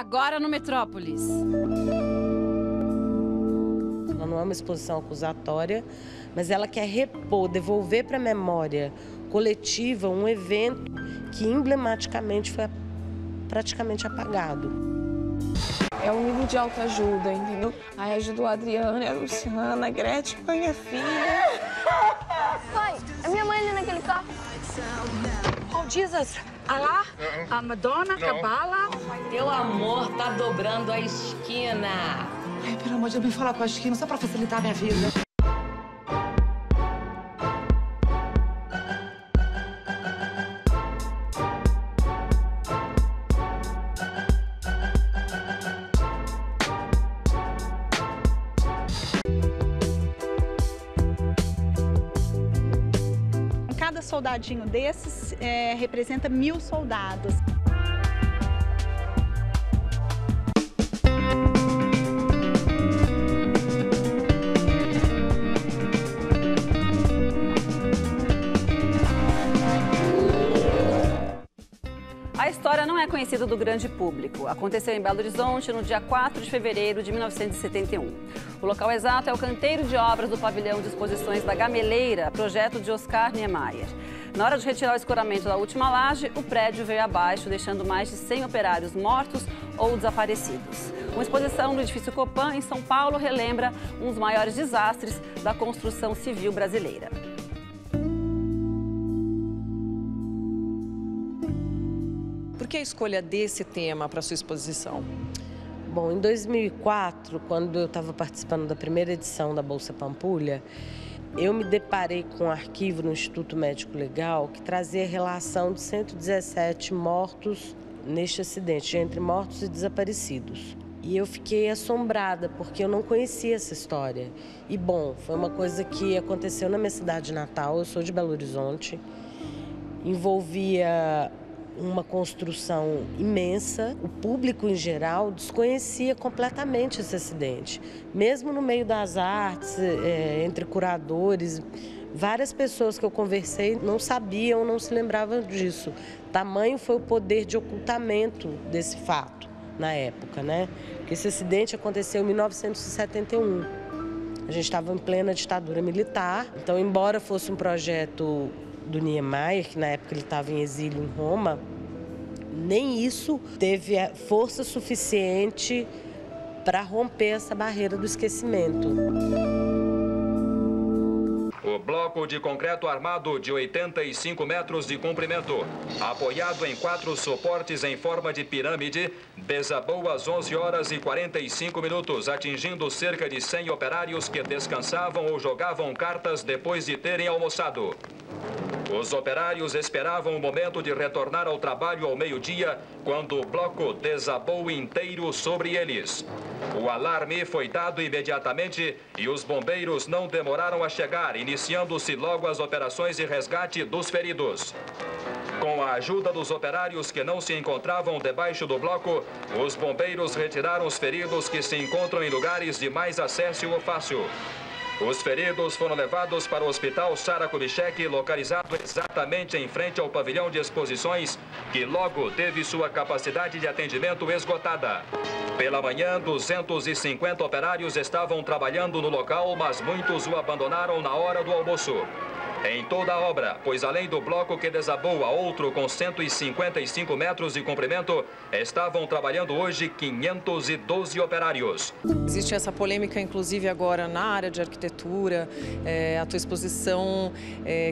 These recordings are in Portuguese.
agora no Metrópolis. Ela não é uma exposição acusatória, mas ela quer repor, devolver para a memória coletiva um evento que emblematicamente foi praticamente apagado. É um livro de autoajuda, entendeu? Aí ajudou a Adriana, a Luciana, a Gretchen, a minha filha. Pai, é minha mãe ali naquele carro. Oh, Jesus! Alá, a Madonna, Cabala. Teu amor tá dobrando a esquina. Ai, pelo amor de Deus, me fala com a esquina só pra facilitar a minha vida. Cada soldadinho desses representa 1000 soldados. A história não é conhecida do grande público. Aconteceu em Belo Horizonte no dia 4 de fevereiro de 1971. O local exato é o canteiro de obras do pavilhão de exposições da Gameleira, projeto de Oscar Niemeyer. Na hora de retirar o escoramento da última laje, o prédio veio abaixo, deixando mais de 100 operários mortos ou desaparecidos. Uma exposição no edifício Copan, em São Paulo, relembra um dos maiores desastres da construção civil brasileira. Por que a escolha desse tema para sua exposição? Bom, em 2004, quando eu estava participando da primeira edição da Bolsa Pampulha, eu me deparei com um arquivo no Instituto Médico Legal que trazia a relação de 117 mortos neste acidente, entre mortos e desaparecidos. E eu fiquei assombrada, porque eu não conhecia essa história. E, bom, foi uma coisa que aconteceu na minha cidade natal, eu sou de Belo Horizonte, envolvia uma construção imensa. O público, em geral, desconhecia completamente esse acidente. Mesmo no meio das artes, entre curadores, várias pessoas que eu conversei não sabiam, não se lembravam disso. Tamanho foi o poder de ocultamento desse fato na época, né? Porque esse acidente aconteceu em 1971. A gente estava em plena ditadura militar, então, embora fosse um projeto do Niemeyer, que na época ele estava em exílio em Roma, nem isso teve força suficiente para romper essa barreira do esquecimento. O bloco de concreto armado de 85 metros de comprimento, apoiado em 4 suportes em forma de pirâmide, desabou às 11 horas e 45 minutos, atingindo cerca de 100 operários que descansavam ou jogavam cartas depois de terem almoçado. Os operários esperavam o momento de retornar ao trabalho ao meio-dia, quando o bloco desabou inteiro sobre eles. O alarme foi dado imediatamente e os bombeiros não demoraram a chegar, iniciando-se logo as operações de resgate dos feridos. Com a ajuda dos operários que não se encontravam debaixo do bloco, os bombeiros retiraram os feridos que se encontram em lugares de mais acesso fácil. Os feridos foram levados para o Hospital Sara Kubitschek, localizado exatamente em frente ao pavilhão de exposições, que logo teve sua capacidade de atendimento esgotada. Pela manhã, 250 operários estavam trabalhando no local, mas muitos o abandonaram na hora do almoço. Em toda a obra, pois além do bloco que desabou a outro com 155 metros de comprimento, estavam trabalhando hoje 512 operários. Existe essa polêmica, inclusive, agora na área de arquitetura. A tua exposição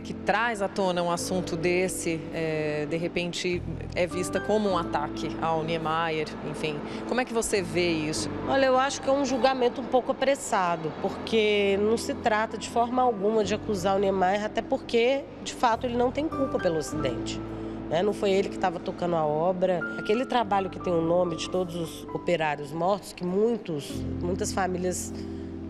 que traz à tona um assunto desse, de repente, é vista como um ataque ao Niemeyer, enfim. Como é que você vê isso? Olha, eu acho que é um julgamento um pouco apressado, porque não se trata de forma alguma de acusar o Niemeyer, até porque, de fato, ele não tem culpa pelo acidente. Não foi ele que estava tocando a obra. Aquele trabalho que tem o nome de todos os operários mortos, que muitas famílias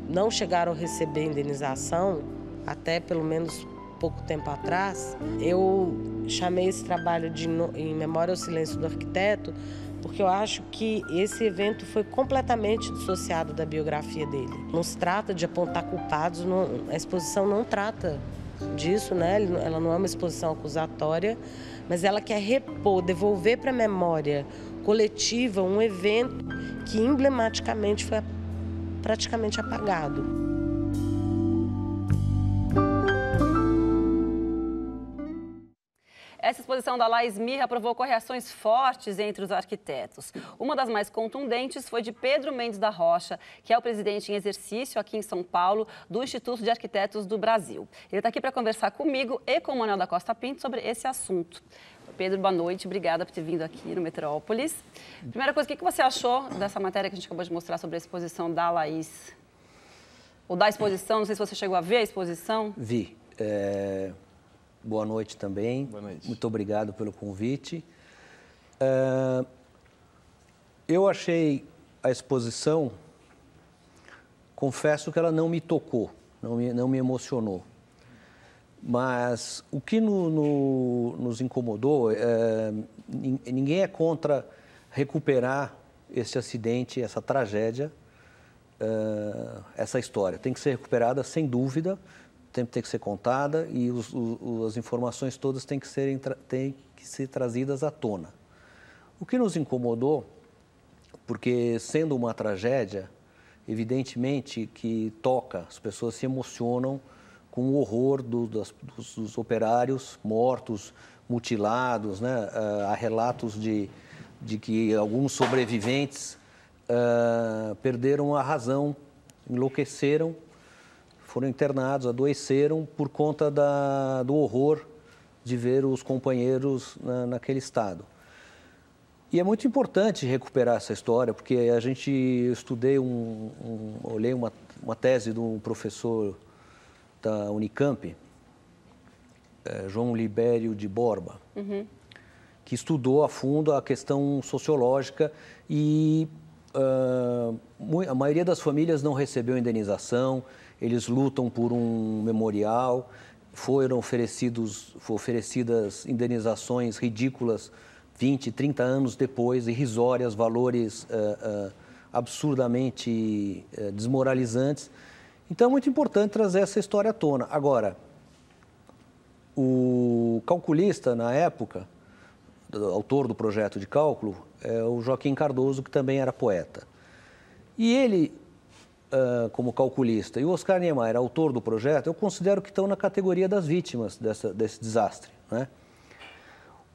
não chegaram a receber indenização, até pelo menos pouco tempo atrás, eu chamei esse trabalho de Em Memória ao Silêncio do Arquiteto, porque eu acho que esse evento foi completamente dissociado da biografia dele. Não se trata de apontar culpados, a exposição não trata disso, né? Ela não é uma exposição acusatória, mas ela quer repor, devolver para a memória coletiva, um evento que emblematicamente foi praticamente apagado. Essa exposição da Laís Mirra provocou reações fortes entre os arquitetos. Uma das mais contundentes foi de Pedro Mendes da Rocha, que é o presidente em exercício aqui em São Paulo do Instituto de Arquitetos do Brasil. Ele está aqui para conversar comigo e com o Manuel da Costa Pinto sobre esse assunto. Pedro, boa noite. Obrigada por ter vindo aqui no Metrópolis. Primeira coisa, o que você achou dessa matéria que a gente acabou de mostrar sobre a exposição da Laís? Ou da exposição, não sei se você chegou a ver a exposição. Vi. Boa noite também. Boa noite. Muito obrigado pelo convite. Eu achei a exposição, confesso que ela não me tocou, não me emocionou. Mas o que nos incomodou, ninguém é contra recuperar esse acidente, essa tragédia, essa história. Tem que ser recuperada, sem dúvida, tem que ser contada e as informações todas têm que ser trazidas à tona. O que nos incomodou, porque sendo uma tragédia, evidentemente que toca, as pessoas se emocionam com o horror dos operários mortos, mutilados, né? Há relatos de que alguns sobreviventes perderam a razão, enlouqueceram, foram internados, adoeceram por conta do horror de ver os companheiros naquele estado. E é muito importante recuperar essa história, porque eu estudei, olhei uma tese de um professor da Unicamp, João Libério de Borba, que estudou a fundo a questão sociológica e a maioria das famílias não recebeu indenização, eles lutam por um memorial, foram oferecidas indenizações ridículas 20, 30 anos depois, irrisórias, valores absurdamente desmoralizantes. Então, é muito importante trazer essa história à tona. Agora, o calculista, na época, autor do projeto de cálculo, é o Joaquim Cardoso, que também era poeta. E ele, como calculista, e o Oscar Niemeyer, autor do projeto, eu considero que estão na categoria das vítimas desse desastre, né?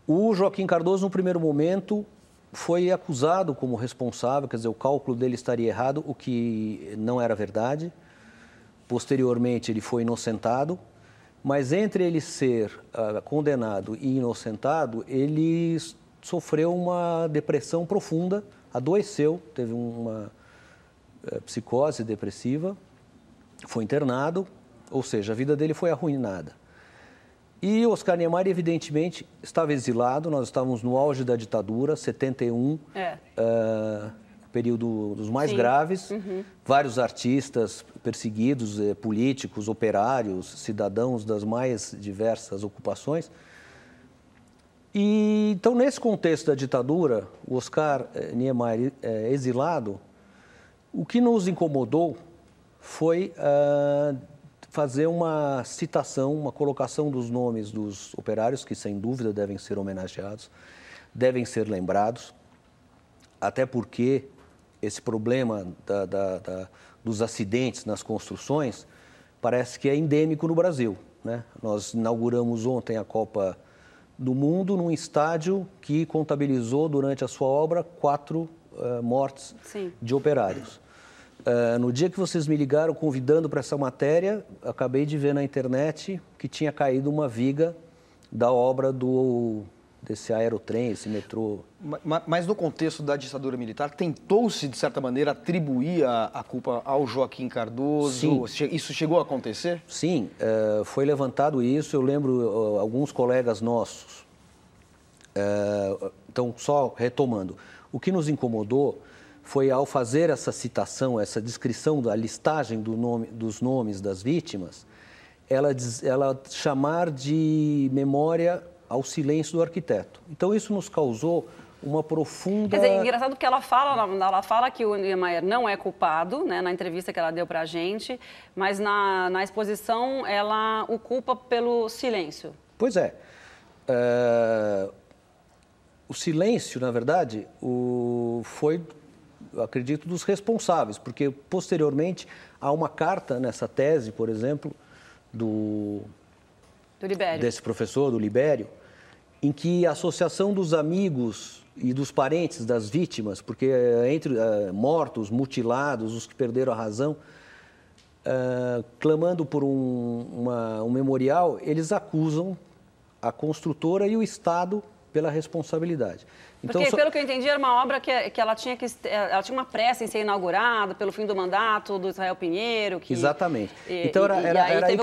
O Joaquim Cardoso, no primeiro momento, foi acusado como responsável, quer dizer, o cálculo dele estaria errado, o que não era verdade. Posteriormente, ele foi inocentado, mas entre ele ser condenado e inocentado, ele sofreu uma depressão profunda, adoeceu, teve uma psicose depressiva, foi internado, ou seja, a vida dele foi arruinada. E Oscar Niemeyer, evidentemente, estava exilado, nós estávamos no auge da ditadura, 71, período dos mais graves, vários artistas perseguidos, políticos, operários, cidadãos das mais diversas ocupações. E, então, nesse contexto da ditadura, o Oscar Niemeyer exilado, o que nos incomodou foi fazer uma citação, uma colocação dos nomes dos operários, que sem dúvida devem ser homenageados, devem ser lembrados, até porque esse problema dos acidentes nas construções parece que é endêmico no Brasil, né? Nós inauguramos ontem a Copa do Mundo num estádio que contabilizou durante a sua obra 4 mortes de operários. No dia que vocês me ligaram convidando para essa matéria, acabei de ver na internet que tinha caído uma viga da obra desse aerotrem, esse metrô. Mas no contexto da ditadura militar, tentou-se, de certa maneira, atribuir a culpa ao Joaquim Cardoso? Sim. Isso chegou a acontecer? Sim, foi levantado isso. Eu lembro alguns colegas nossos. Então, só retomando, o que nos incomodou foi, ao fazer essa citação, essa descrição da listagem dos nomes das vítimas, ela chamar de memória ao silêncio do arquiteto. Então, isso nos causou uma profunda... Quer dizer, engraçado que ela fala que o Niemeyer não é culpado, né, na entrevista que ela deu para a gente, mas na exposição ela o culpa pelo silêncio. Pois é. o silêncio, na verdade, foi, acredito, dos responsáveis, porque posteriormente há uma carta nessa tese, por exemplo, desse professor, do Libério, em que a associação dos amigos e dos parentes das vítimas, porque entre mortos, mutilados, os que perderam a razão, clamando por um memorial, eles acusam a construtora e o Estado pela responsabilidade. Então, porque, pelo que eu entendi, era uma obra que ela tinha uma pressa em ser inaugurada pelo fim do mandato do Israel Pinheiro. Exatamente. Então,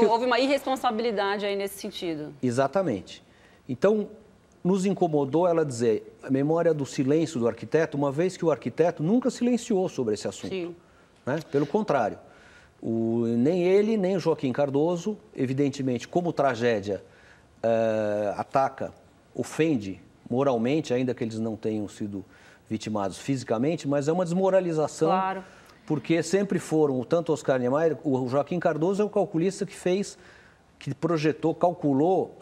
houve uma irresponsabilidade aí nesse sentido. Exatamente. Então, nos incomodou ela dizer a memória do silêncio do arquiteto, uma vez que o arquiteto nunca silenciou sobre esse assunto. Sim. Né? Pelo contrário, nem ele, nem o Joaquim Cardoso, evidentemente, como tragédia, ataca, ofende moralmente, ainda que eles não tenham sido vitimados fisicamente, mas é uma desmoralização, claro. Porque sempre foram, tanto Oscar Niemeyer, o Joaquim Cardoso é o calculista que projetou, calculou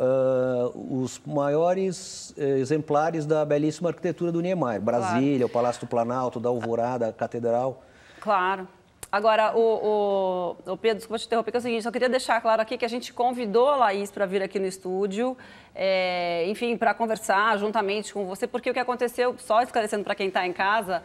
os maiores exemplares da belíssima arquitetura do Niemeyer, Brasília, claro. O Palácio do Planalto, da Alvorada, a Catedral. Claro. Agora, o Pedro, desculpa te interromper, que é o seguinte, só queria deixar claro aqui que a gente convidou a Laís para vir aqui no estúdio, enfim, para conversar juntamente com você, porque o que aconteceu, só esclarecendo para quem está em casa,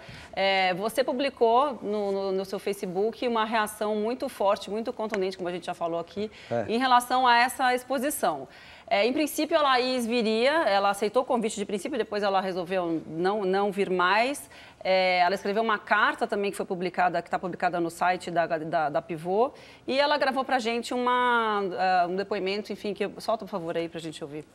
você publicou no seu Facebook uma reação muito forte, muito contundente, como a gente já falou aqui, em relação a essa exposição. Em princípio, a Laís viria, ela aceitou o convite de princípio, depois ela resolveu não vir mais. Ela escreveu uma carta também que foi publicada, que está publicada no site da Pivô, e ela gravou para a gente um depoimento, enfim, que solta, por favor, aí para a gente ouvir.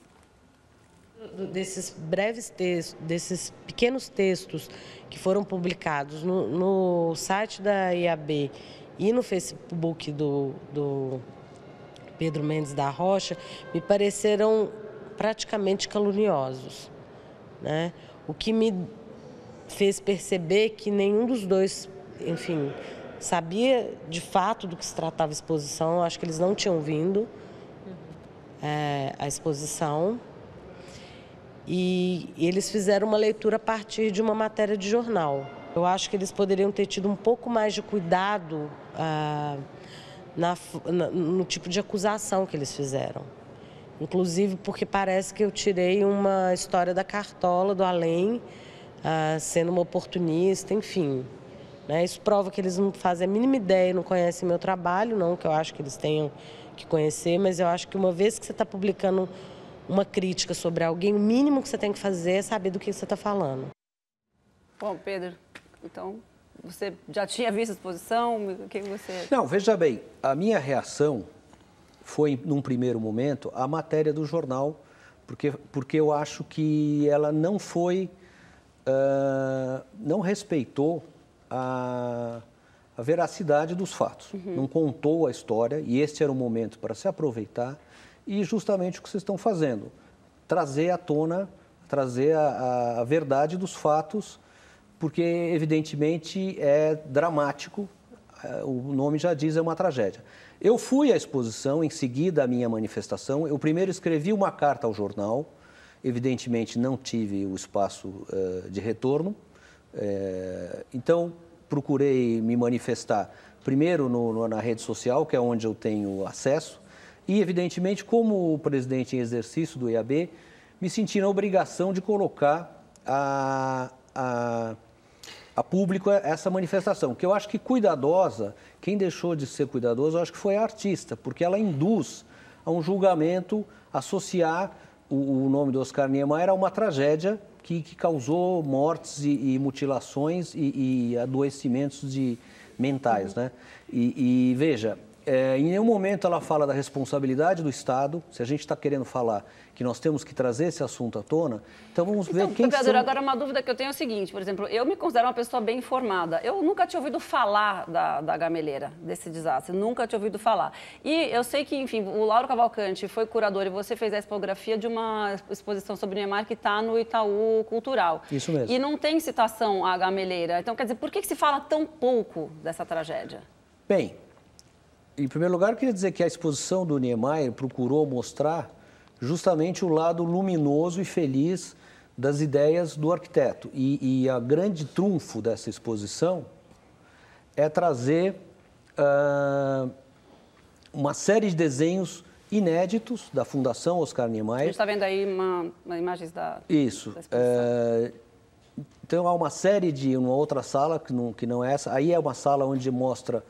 Desses breves textos, desses pequenos textos que foram publicados no site da IAB e no Facebook do Pedro Mendes da Rocha, me pareceram praticamente caluniosos, né? O que me fez perceber que nenhum dos dois, enfim, sabia de fato do que se tratava a exposição. Acho que eles não tinham vindo à exposição. E eles fizeram uma leitura a partir de uma matéria de jornal. Eu acho que eles poderiam ter tido um pouco mais de cuidado no tipo de acusação que eles fizeram. Inclusive porque parece que eu tirei uma história da Cartola, do além, sendo uma oportunista, enfim. Né? Isso prova que eles não fazem a mínima ideia, não conhecem meu trabalho, não que eu acho que eles tenham que conhecer, mas eu acho que uma vez que você está publicando uma crítica sobre alguém, o mínimo que você tem que fazer é saber do que você está falando. Bom, Pedro, então, você já tinha visto a exposição? O que você... Não, veja bem, a minha reação foi, num primeiro momento, a matéria do jornal, porque eu acho que ela não foi, não respeitou a veracidade dos fatos. Uhum. Não contou a história, e este era o momento para se aproveitar, e justamente o que vocês estão fazendo, trazer à tona, trazer a verdade dos fatos, porque, evidentemente, é dramático, o nome já diz, é uma tragédia. Eu fui à exposição, em seguida à minha manifestação, eu primeiro escrevi uma carta ao jornal, evidentemente não tive o espaço de retorno, então procurei me manifestar primeiro na rede social, que é onde eu tenho acesso, e, evidentemente, como o presidente em exercício do IAB, me senti na obrigação de colocar a público essa manifestação, que eu acho que cuidadosa, quem deixou de ser cuidadoso, eu acho que foi a artista, porque ela induz a um julgamento, associar o nome do Oscar Niemeyer a uma tragédia que causou mortes e mutilações e adoecimentos mentais, né? E veja, em nenhum momento ela fala da responsabilidade do Estado. Se a gente está querendo falar que nós temos que trazer esse assunto à tona, então vamos ver quem são... Agora, uma dúvida que eu tenho é o seguinte, por exemplo, eu me considero uma pessoa bem informada. Eu nunca tinha ouvido falar da Gameleira, desse desastre, nunca tinha ouvido falar. E eu sei que, enfim, o Lauro Cavalcante foi curador e você fez a expografia de uma exposição sobre Niemeyer que está no Itaú Cultural. Isso mesmo. E não tem citação à Gameleira. Então, quer dizer, por que se fala tão pouco dessa tragédia? Bem, em primeiro lugar, eu queria dizer que a exposição do Niemeyer procurou mostrar justamente o lado luminoso e feliz das ideias do arquiteto. E a grande trunfo dessa exposição é trazer uma série de desenhos inéditos da Fundação Oscar Niemeyer. A gente está vendo aí uma imagens da... Isso. Então, há uma série uma outra sala, que não é essa. Aí é uma sala onde mostra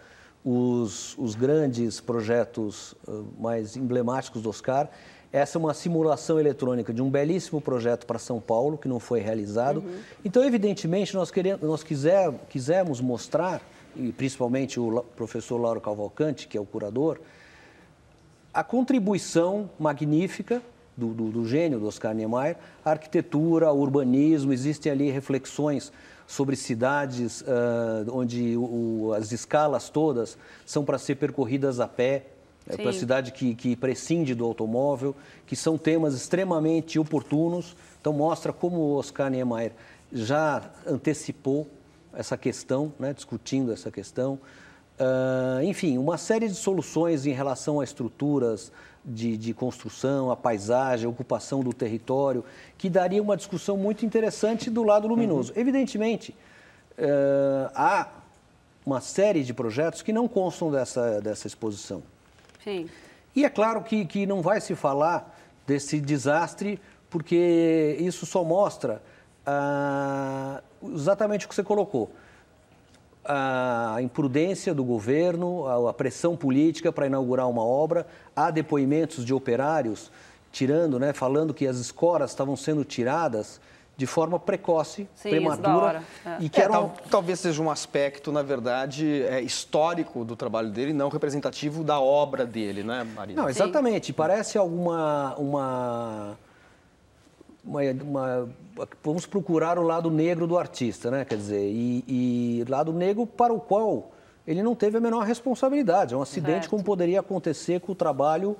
os grandes projetos mais emblemáticos do Oscar. Essa é uma simulação eletrônica de um belíssimo projeto para São Paulo, que não foi realizado. Então, evidentemente, nós quisemos mostrar, e principalmente o professor Lauro Cavalcanti, que é o curador, a contribuição magnífica do gênio do Oscar Niemeyer, a arquitetura, o urbanismo, existem ali reflexões sobre cidades onde as escalas todas são para ser percorridas a pé, para a cidade que prescinde do automóvel, que são temas extremamente oportunos. Então, mostra como o Oscar Niemeyer já antecipou essa questão, né, discutindo essa questão. Enfim, uma série de soluções em relação a estruturas de construção, a paisagem, a ocupação do território, que daria uma discussão muito interessante do lado luminoso. Evidentemente, há uma série de projetos que não constam dessa exposição. Sim. E é claro que não vai se falar desse desastre, porque isso só mostra exatamente o que você colocou. A imprudência do governo, a pressão política para inaugurar uma obra. Há depoimentos de operários falando que as escoras estavam sendo tiradas de forma precoce, prematura. E que talvez seja um aspecto, na verdade, histórico do trabalho dele, não representativo da obra dele, né, Marina? Não, exatamente. Parece vamos procurar o lado negro do artista, né? Quer dizer, e lado negro para o qual ele não teve a menor responsabilidade. É um acidente como poderia acontecer com o trabalho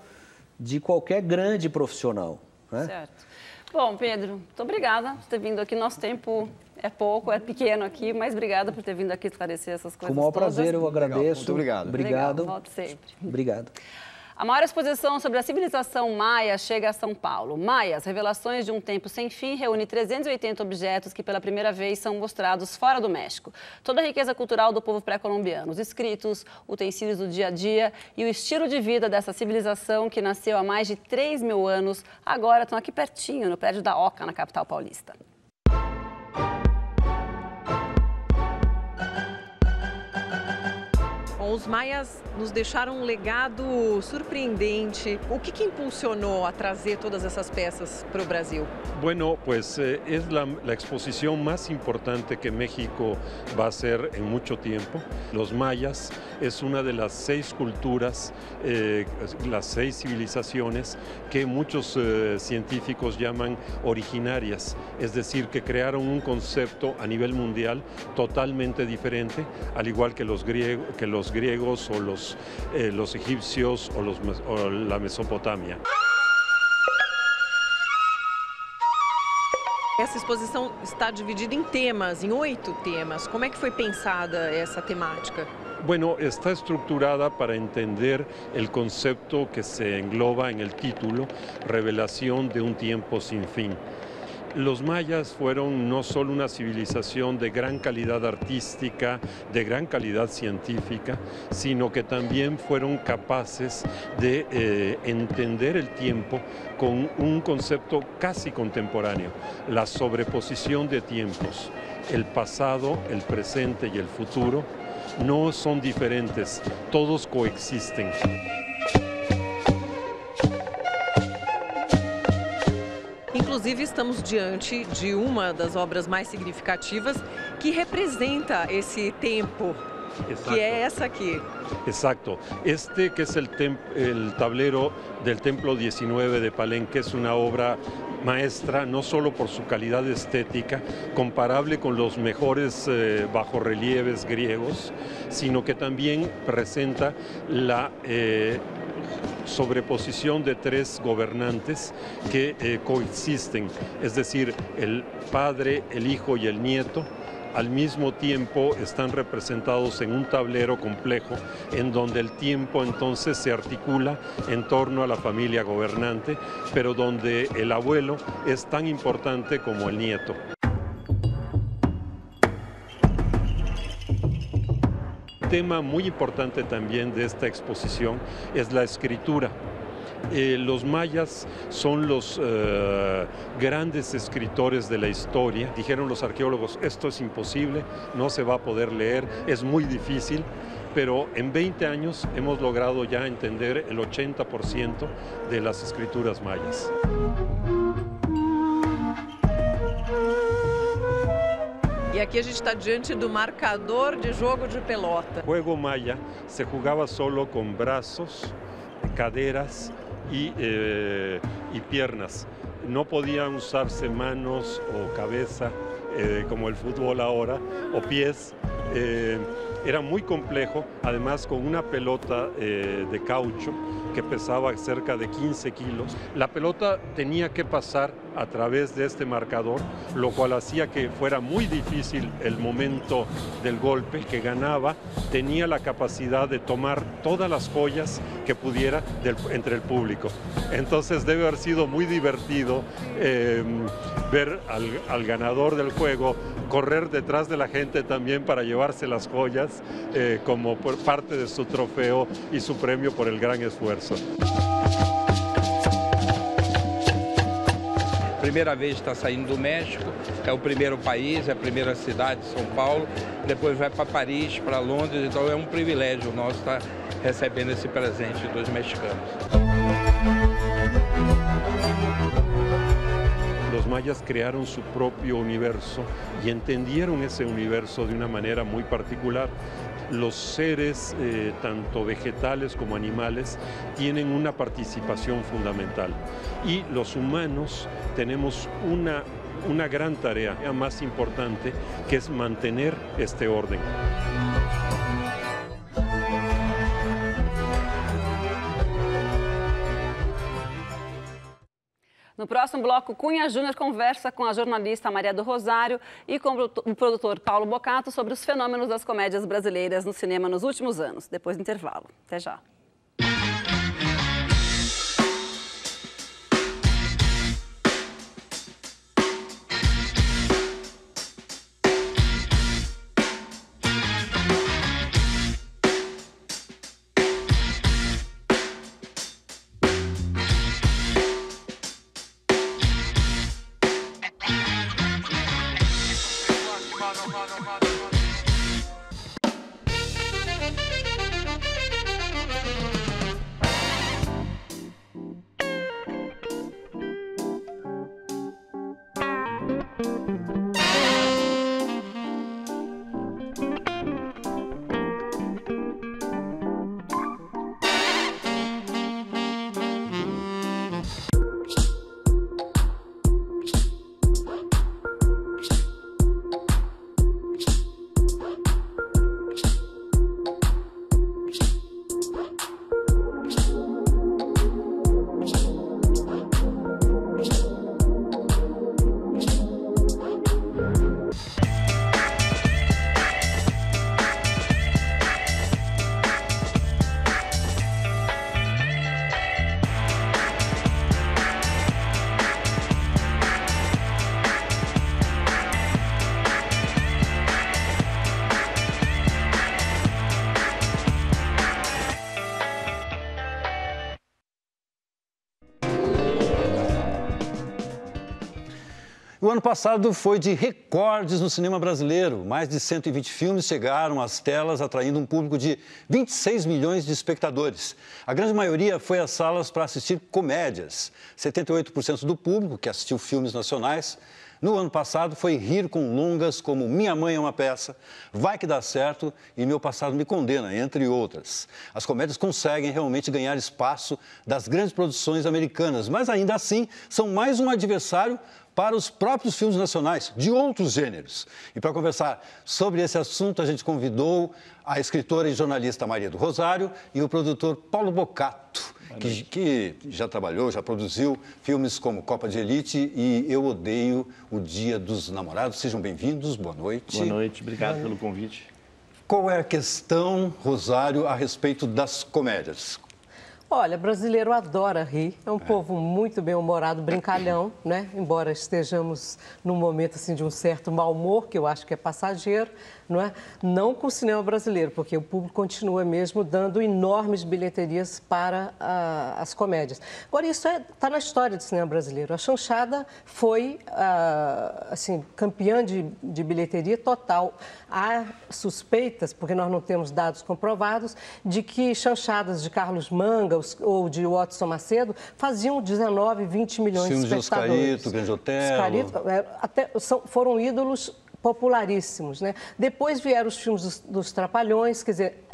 de qualquer grande profissional, né? Certo. Bom, Pedro, muito obrigada por ter vindo aqui. Nosso tempo é pouco, é pequeno aqui, mas obrigada por ter vindo aqui esclarecer essas coisas. Com o maior prazer, eu agradeço. Legal, muito obrigado. Obrigado. Volte sempre. Obrigado. A maior exposição sobre a civilização maia chega a São Paulo. Maias, revelações de um tempo sem fim, reúne 380 objetos que pela primeira vez são mostrados fora do México. Toda a riqueza cultural do povo pré-colombiano, os escritos, utensílios do dia a dia e o estilo de vida dessa civilização que nasceu há mais de 3.000 anos, agora estão aqui pertinho, no prédio da Oca, na capital paulista. Os maias nos deixaram um legado surpreendente. O que impulsionou a trazer todas essas peças para o Brasil? Bueno, pues es la exposición más importante que México va a hacer en mucho tiempo. Los mayas es una de las 6 culturas, las 6 civilizaciones que muchos científicos llaman originarias, es decir, que crearon un concepto a nivel mundial totalmente diferente, al igual que los griegos o los egipcios o la Mesopotamia. Essa exposição está dividida em temas, em 8 temas. Como é que foi pensada essa temática? Bueno, está estructurada para entender el concepto que se engloba en el título, Revelación de un tiempo sin fin. Los mayas fueron no solo una civilización de gran calidad artística, de gran calidad científica, sino que también fueron capaces de entender el tiempo con un concepto casi contemporáneo, la sobreposición de tiempos. El pasado, el presente y el futuro no son diferentes, todos coexisten. Inclusive, estamos diante de uma das obras mais significativas que representa esse tempo, que é essa aqui. Exacto. Este que es el tablero del Templo 19 de Palenque es una obra maestra, no solo por su calidad estética, comparable con los mejores bajorrelieves griegos, sino que también presenta la sobreposición de tres gobernantes que coexisten, es decir, el padre, el hijo y el nieto. Al mismo tiempo están representados en un tablero complejo en donde el tiempo entonces se articula en torno a la familia gobernante, pero donde el abuelo es tan importante como el nieto. Un tema muy importante también de esta exposición es la escritura. Los mayas son los grandes escritores de la historia. Dijeron los arqueólogos, esto es imposible, no se va a poder leer, es muy difícil, pero en 20 años hemos logrado ya entender el 80% de las escrituras mayas. E aqui a gente está diante do marcador de jogo de pelota. El juego maya se jugaba solo con brazos, caderas y piernas. No podían usarse manos o cabeza como el fútbol ahora, o pies. Era muy complejo, además con una pelota de caucho que pesaba cerca de 15 kilos. La pelota tenía que pasar a través de este marcador, lo cual hacía que fuera muy difícil el momento del golpe. El que ganaba tenía la capacidad de tomar todas las joyas que pudiera entre el público. Entonces debe haber sido muy divertido ver al ganador del juego correr detrás de la gente también para llevarse las joyas como por parte de su trofeo y su premio por el gran esfuerzo. Primeira vez está saindo do México, é o primeiro país, é a primeira cidade, São Paulo, depois vai para Paris, para Londres, então é um privilégio nosso estar recebendo esse presente dos mexicanos. Los mayas crearon su propio universo y entendieron ese universo de una manera muy particular. Los seres, tanto vegetales como animales, tienen una participación fundamental. Y los humanos tenemos una gran tarea, la más importante, que es mantener este orden. No próximo bloco, Cunha Júnior conversa com a jornalista Maria do Rosário e com o produtor Paulo Bocato sobre os fenômenos das comédias brasileiras no cinema nos últimos anos. Depois do intervalo. Até já. O ano passado foi de recordes no cinema brasileiro. Mais de 120 filmes chegaram às telas, atraindo um público de 26 milhões de espectadores. A grande maioria foi às salas para assistir comédias. 78% do público que assistiu filmes nacionais no ano passado foi rir com longas como Minha Mãe é uma Peça, Vai Que Dá Certo e Meu Passado Me Condena, entre outras. As comédias conseguem realmente ganhar espaço das grandes produções americanas, mas ainda assim são mais um adversário para os próprios filmes nacionais de outros gêneros. E para conversar sobre esse assunto, a gente convidou a escritora e jornalista Maria do Rosário e o produtor Paulo Bocato, que já trabalhou, já produziu filmes como Copa de Elite e Eu Odeio o Dia dos Namorados. Sejam bem-vindos, boa noite. Boa noite, obrigado pelo convite. Qual é a questão, Rosário, a respeito das comédias? Olha, brasileiro adora rir, é um povo muito bem-humorado, brincalhão, né? Embora estejamos num momento assim, de um certo mau humor, que eu acho que é passageiro, não é? Não com o cinema brasileiro, porque o público continua mesmo dando enormes bilheterias para as comédias. Agora, isso está na história do cinema brasileiro. A Chanchada foi, assim, campeã de bilheteria total. Há suspeitas, porque nós não temos dados comprovados, de que chanchadas de Carlos Manga ou de Watson Macedo faziam 19, 20 milhões de espectadores. Filmes de Oscarito, Grande Otelo. Foram ídolos popularíssimos, né? Depois vieram os filmes dos Trapalhões, quer dizer,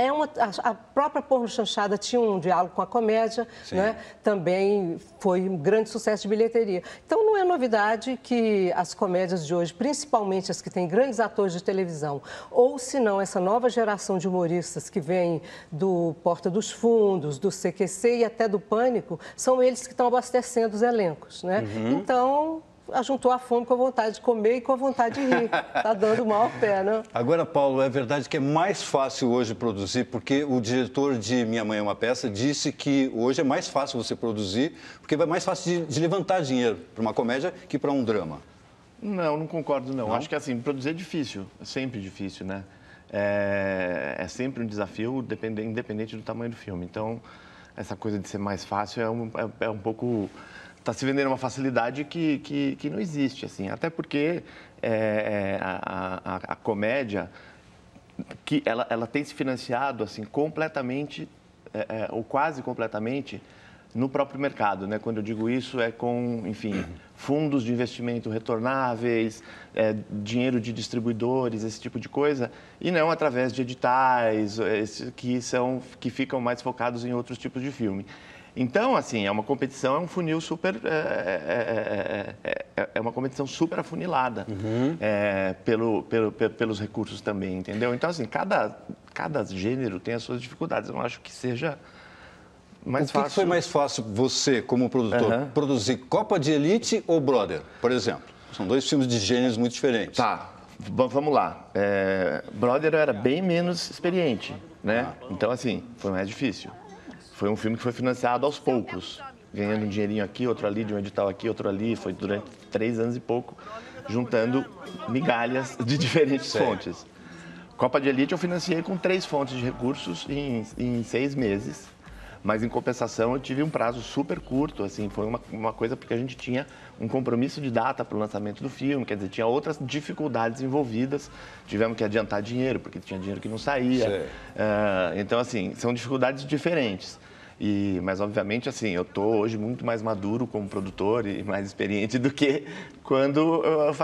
a própria Porno Chanchada tinha um diálogo com a comédia, né? Também foi um grande sucesso de bilheteria. Então não é novidade que as comédias de hoje, principalmente as que têm grandes atores de televisão, ou se não essa nova geração de humoristas que vem do Porta dos Fundos, do CQC e até do Pânico, são eles que estão abastecendo os elencos, né? Então juntou a fome com a vontade de comer e com a vontade de rir. Está dando o maior pé, né? Agora, Paulo, é verdade que é mais fácil hoje produzir, porque o diretor de Minha Mãe é uma Peça disse que hoje é mais fácil você produzir, porque é mais fácil de levantar dinheiro para uma comédia que para um drama. Não concordo, não. Acho que, assim, produzir é difícil, é sempre difícil, né? É sempre um desafio, independente do tamanho do filme. Então, essa coisa de ser mais fácil é um pouco... Está se vendendo uma facilidade que não existe, assim. Até porque a comédia, que ela tem se financiado, assim, completamente, ou quase completamente, no próprio mercado, né? Quando eu digo isso, é com, enfim, fundos de investimento retornáveis, dinheiro de distribuidores, esse tipo de coisa, e não através de editais que ficam mais focados em outros tipos de filme. Então, assim, é uma competição, é um funil super... É uma competição super afunilada pelos recursos também, entendeu? Então, assim, cada gênero tem as suas dificuldades. Eu não acho que seja mais fácil. O que foi mais fácil você, como produtor, produzir Copa de Elite ou Brother, por exemplo? São dois filmes de gêneros muito diferentes. Tá, vamos lá. Brother eu era bem menos experiente, né? Então, assim, foi mais difícil. Foi um filme que foi financiado aos poucos, ganhando um dinheirinho aqui, outro ali, de um edital aqui, outro ali. Foi durante 3 anos e pouco, juntando migalhas de diferentes fontes. Copa de Elite eu financiei com 3 fontes de recursos em 6 meses. Mas, em compensação, eu tive um prazo super curto, assim, foi uma coisa porque a gente tinha um compromisso de data para o lançamento do filme, quer dizer, tinha outras dificuldades envolvidas, tivemos que adiantar dinheiro, porque tinha dinheiro que não saía. Então, assim, são dificuldades diferentes. Mas, obviamente, assim, eu estou hoje muito mais maduro como produtor e mais experiente do que quando eu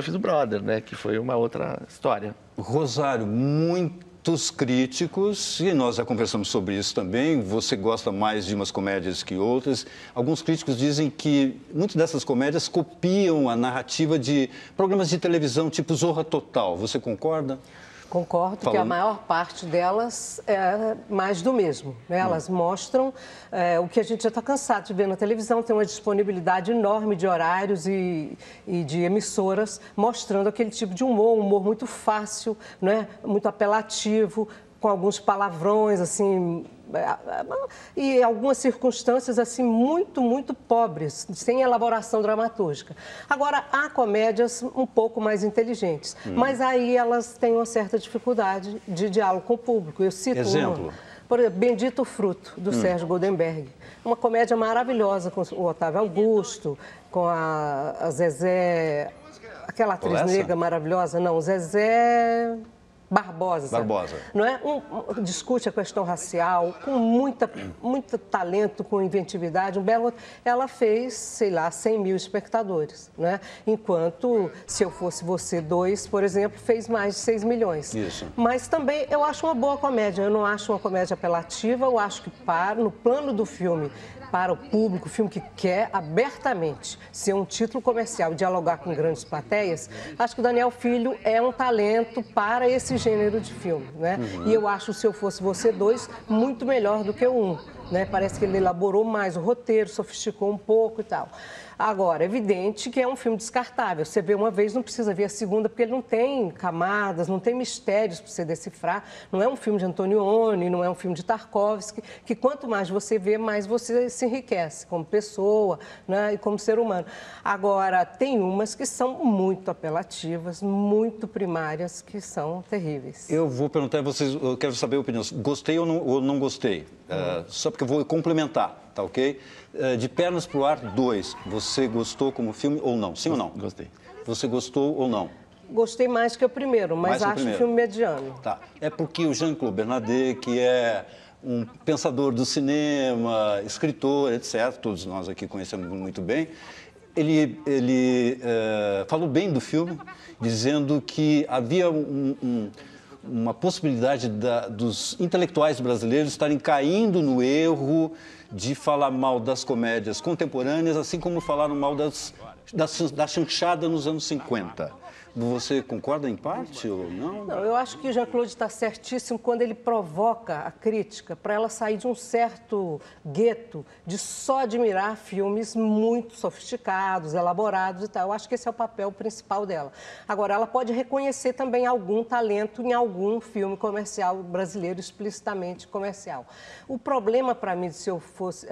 fiz o Brother, né, que foi uma outra história. Rosário, muitos críticos, e nós já conversamos sobre isso também, você gosta mais de umas comédias que outras. Alguns críticos dizem que muitas dessas comédias copiam a narrativa de programas de televisão tipo Zorra Total. Você concorda? Concordo que a maior parte delas é mais do mesmo, né? Elas mostram o que a gente já está cansado de ver na televisão, tem uma disponibilidade enorme de horários e de emissoras mostrando aquele tipo de humor, um humor muito fácil, né? Muito apelativo, com alguns palavrões, assim, e algumas circunstâncias assim muito, muito pobres, sem elaboração dramatúrgica. Agora, há comédias um pouco mais inteligentes, mas aí elas têm uma certa dificuldade de diálogo com o público. Eu cito exemplo. Por exemplo, Bendito Fruto, do Sérgio Goldenberg. Uma comédia maravilhosa com o Otávio Augusto, com a Zezé, aquela atriz negra maravilhosa, não, Zezé Barbosa. Não é? Discute a questão racial com muito talento, com inventividade. Ela fez, sei lá, 100 mil espectadores, né? Enquanto Se Eu Fosse Você 2, por exemplo, fez mais de 6 milhões. Isso. Mas também eu acho uma boa comédia. Eu não acho uma comédia apelativa, eu acho que no plano do filme para o público, filme que quer abertamente ser um título comercial e dialogar com grandes plateias, acho que o Daniel Filho é um talento para esse gênero de filme, né? E eu acho Se Eu Fosse Você 2 muito melhor do que o 1, né? Parece que ele elaborou mais o roteiro, sofisticou um pouco e tal. Agora, é evidente que é um filme descartável. Você vê uma vez, não precisa ver a segunda, porque ele não tem camadas, não tem mistérios para você decifrar. Não é um filme de Antonioni, não é um filme de Tarkovsky, que quanto mais você vê, mais você se enriquece como pessoa, né, e como ser humano. Agora, tem umas que são muito apelativas, muito primárias, que são terríveis. Eu vou perguntar a vocês, eu quero saber a opinião. Gostei ou não gostei? Só porque eu vou complementar, tá ok? De Pernas pro Ar 2, você gostou como filme ou não? Sim ou não? Gostei. Você gostou ou não? Gostei mais que o primeiro, mas acho o filme mediano. Tá. É porque o Jean-Claude Bernardet, que é um pensador do cinema, escritor, etc., todos nós aqui conhecemos muito bem, ele falou bem do filme, dizendo que havia uma possibilidade dos intelectuais brasileiros estarem caindo no erro de falar mal das comédias contemporâneas, assim como falaram mal da chanchada nos anos 50. Você concorda em parte ou não? Não, eu acho que o Jean-Claude está certíssimo quando ele provoca a crítica para ela sair de um certo gueto de só admirar filmes muito sofisticados, elaborados e tal. Eu acho que esse é o papel principal dela. Agora, ela pode reconhecer também algum talento em algum filme comercial brasileiro, explicitamente comercial. O problema para mim, se eu fosse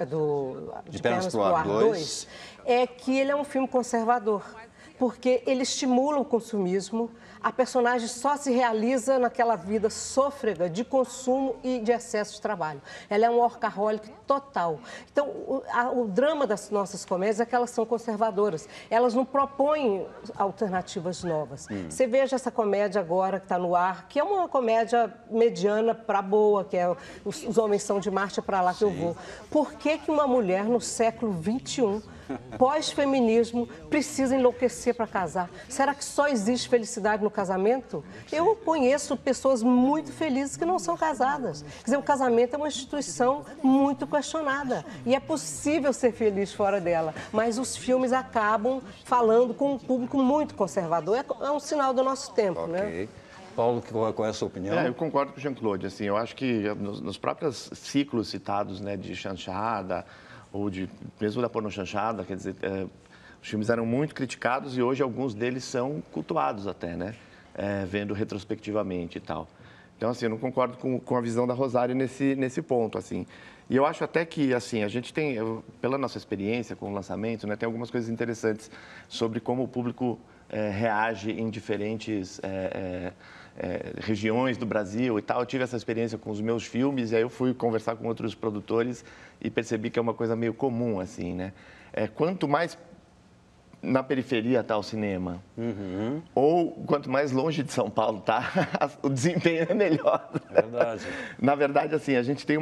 de Pernas pro Ar 2, é que ele é um filme conservador. Porque ele estimula o consumismo, a personagem só se realiza naquela vida sôfrega de consumo e de excesso de trabalho. Ela é um workaholic total. Então, o drama das nossas comédias é que elas são conservadoras. Elas não propõem alternativas novas. Você veja essa comédia agora que está no ar, que é uma comédia mediana para boa, que é Os Homens São de Marte, é para lá que eu vou. Por que uma mulher no século XXI, pós-feminismo, precisa enlouquecer para casar? Será que só existe felicidade no casamento? Eu conheço pessoas muito felizes que não são casadas. Quer dizer, o casamento é uma instituição muito questionada e é possível ser feliz fora dela, mas os filmes acabam falando com um público muito conservador. É um sinal do nosso tempo, né? Paulo, qual é a sua opinião? Eu concordo com o Jean-Claude. Assim, eu acho que nos próprios ciclos citados, né, de chanchada, ou mesmo da pornochanchada, quer dizer, os filmes eram muito criticados e hoje alguns deles são cultuados até, né? Vendo retrospectivamente e tal. Então, assim, eu não concordo com a visão da Rosário nesse ponto, assim. E eu acho até que, assim, a gente tem, pela nossa experiência com o lançamento, né, tem algumas coisas interessantes sobre como o público reage em diferentes regiões do Brasil e tal. Eu tive essa experiência com os meus filmes e aí eu fui conversar com outros produtores e percebi que é uma coisa meio comum, assim, né? Quanto mais na periferia está o cinema, ou quanto mais longe de São Paulo está, o desempenho é melhor. Verdade. Na verdade, assim, a gente tem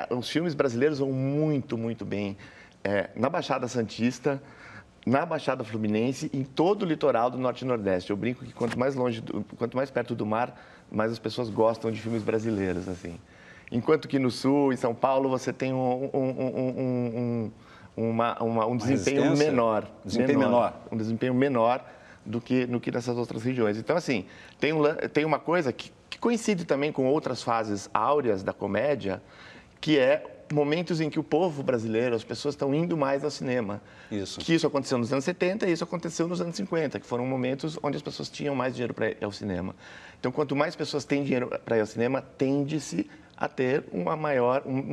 os filmes brasileiros vão muito, muito bem na Baixada Santista, na Baixada Fluminense, em todo o litoral do Norte e Nordeste. Eu brinco que quanto mais perto do mar, mais as pessoas gostam de filmes brasileiros, assim. Enquanto que no Sul, em São Paulo, você tem um desempenho menor. Um desempenho menor do que nessas outras regiões. Então, assim, tem uma coisa que coincide também com outras fases áureas da comédia, que é momentos em que o povo brasileiro, as pessoas estão indo mais ao cinema. Isso. Que isso aconteceu nos anos 70 e isso aconteceu nos anos 50, que foram momentos onde as pessoas tinham mais dinheiro para ir ao cinema. Então, quanto mais pessoas têm dinheiro para ir ao cinema, tende-se a ter um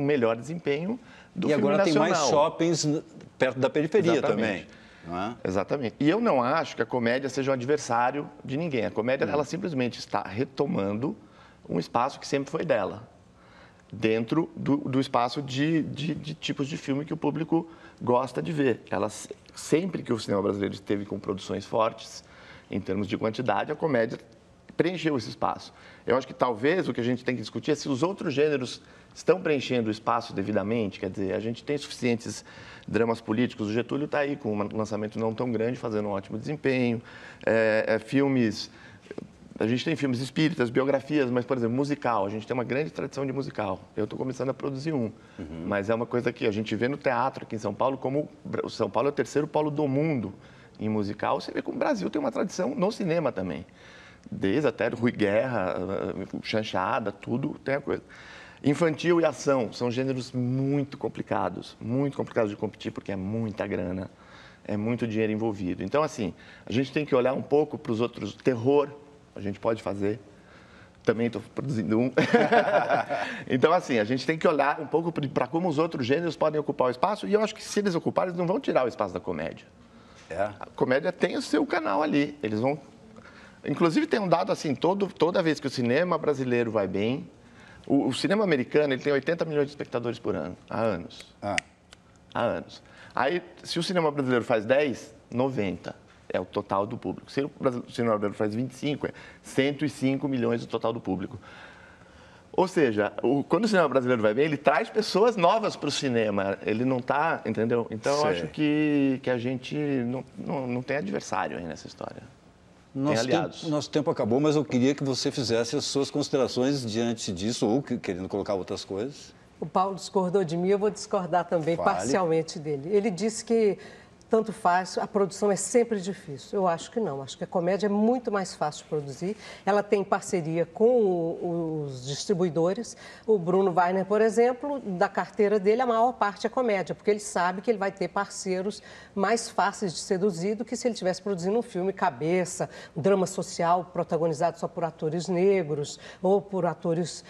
melhor desempenho do filme nacional. E agora tem mais shoppings perto da periferia. Exatamente. Também. Não é? Exatamente. E eu não acho que a comédia seja um adversário de ninguém. A comédia, ela simplesmente está retomando um espaço que sempre foi dela, dentro do espaço de tipos de filme que o público gosta de ver. Sempre que o cinema brasileiro esteve com produções fortes, em termos de quantidade, a comédia preencheu esse espaço. Eu acho que talvez o que a gente tem que discutir é se os outros gêneros estão preenchendo o espaço devidamente. Quer dizer, a gente tem suficientes dramas políticos. O Getúlio está aí com um lançamento não tão grande, fazendo um ótimo desempenho. Filmes A gente tem filmes espíritas, biografias, mas, por exemplo, musical. A gente tem uma grande tradição de musical. Eu estou começando a produzir mas é uma coisa que a gente vê no teatro aqui em São Paulo, como o São Paulo é o terceiro polo do mundo em musical. Você vê como o Brasil tem uma tradição no cinema também. Desde até Rui Guerra, Chanchada, tudo tem a coisa. Infantil e ação são gêneros muito complicados de competir, porque é muita grana, é muito dinheiro envolvido. Então, assim, a gente tem que olhar um pouco para os outros. Terror, a gente pode fazer. Também estou produzindo um. Então, assim, a gente tem que olhar um pouco para como os outros gêneros podem ocupar o espaço. E eu acho que se eles ocuparem, eles não vão tirar o espaço da comédia. A comédia tem o seu canal ali. Eles vão... Inclusive, tem um dado assim, toda vez que o cinema brasileiro vai bem... O cinema americano ele tem 80 milhões de espectadores por ano, há anos. Há anos. Aí, se o cinema brasileiro faz 10, 90 é o total do público. Se o cinema brasileiro faz 25, é 105 milhões do total do público. Ou seja, quando o cinema brasileiro vai bem, ele traz pessoas novas para o cinema. Ele não está, entendeu? Então, eu acho que a gente não tem adversário aí nessa história. Nosso tempo acabou, mas eu queria que você fizesse as suas considerações diante disso, ou querendo colocar outras coisas. O Paulo discordou de mim, eu vou discordar também parcialmente dele. Ele disse que tanto faz, a produção é sempre difícil. Eu acho que não, acho que a comédia é muito mais fácil de produzir. Ela tem parceria com os distribuidores. O Bruno Weiner, por exemplo, da carteira dele, a maior parte é comédia, porque ele sabe que ele vai ter parceiros mais fáceis de seduzir do que se ele estivesse produzindo um filme cabeça, um drama social protagonizado só por atores negros, ou por atores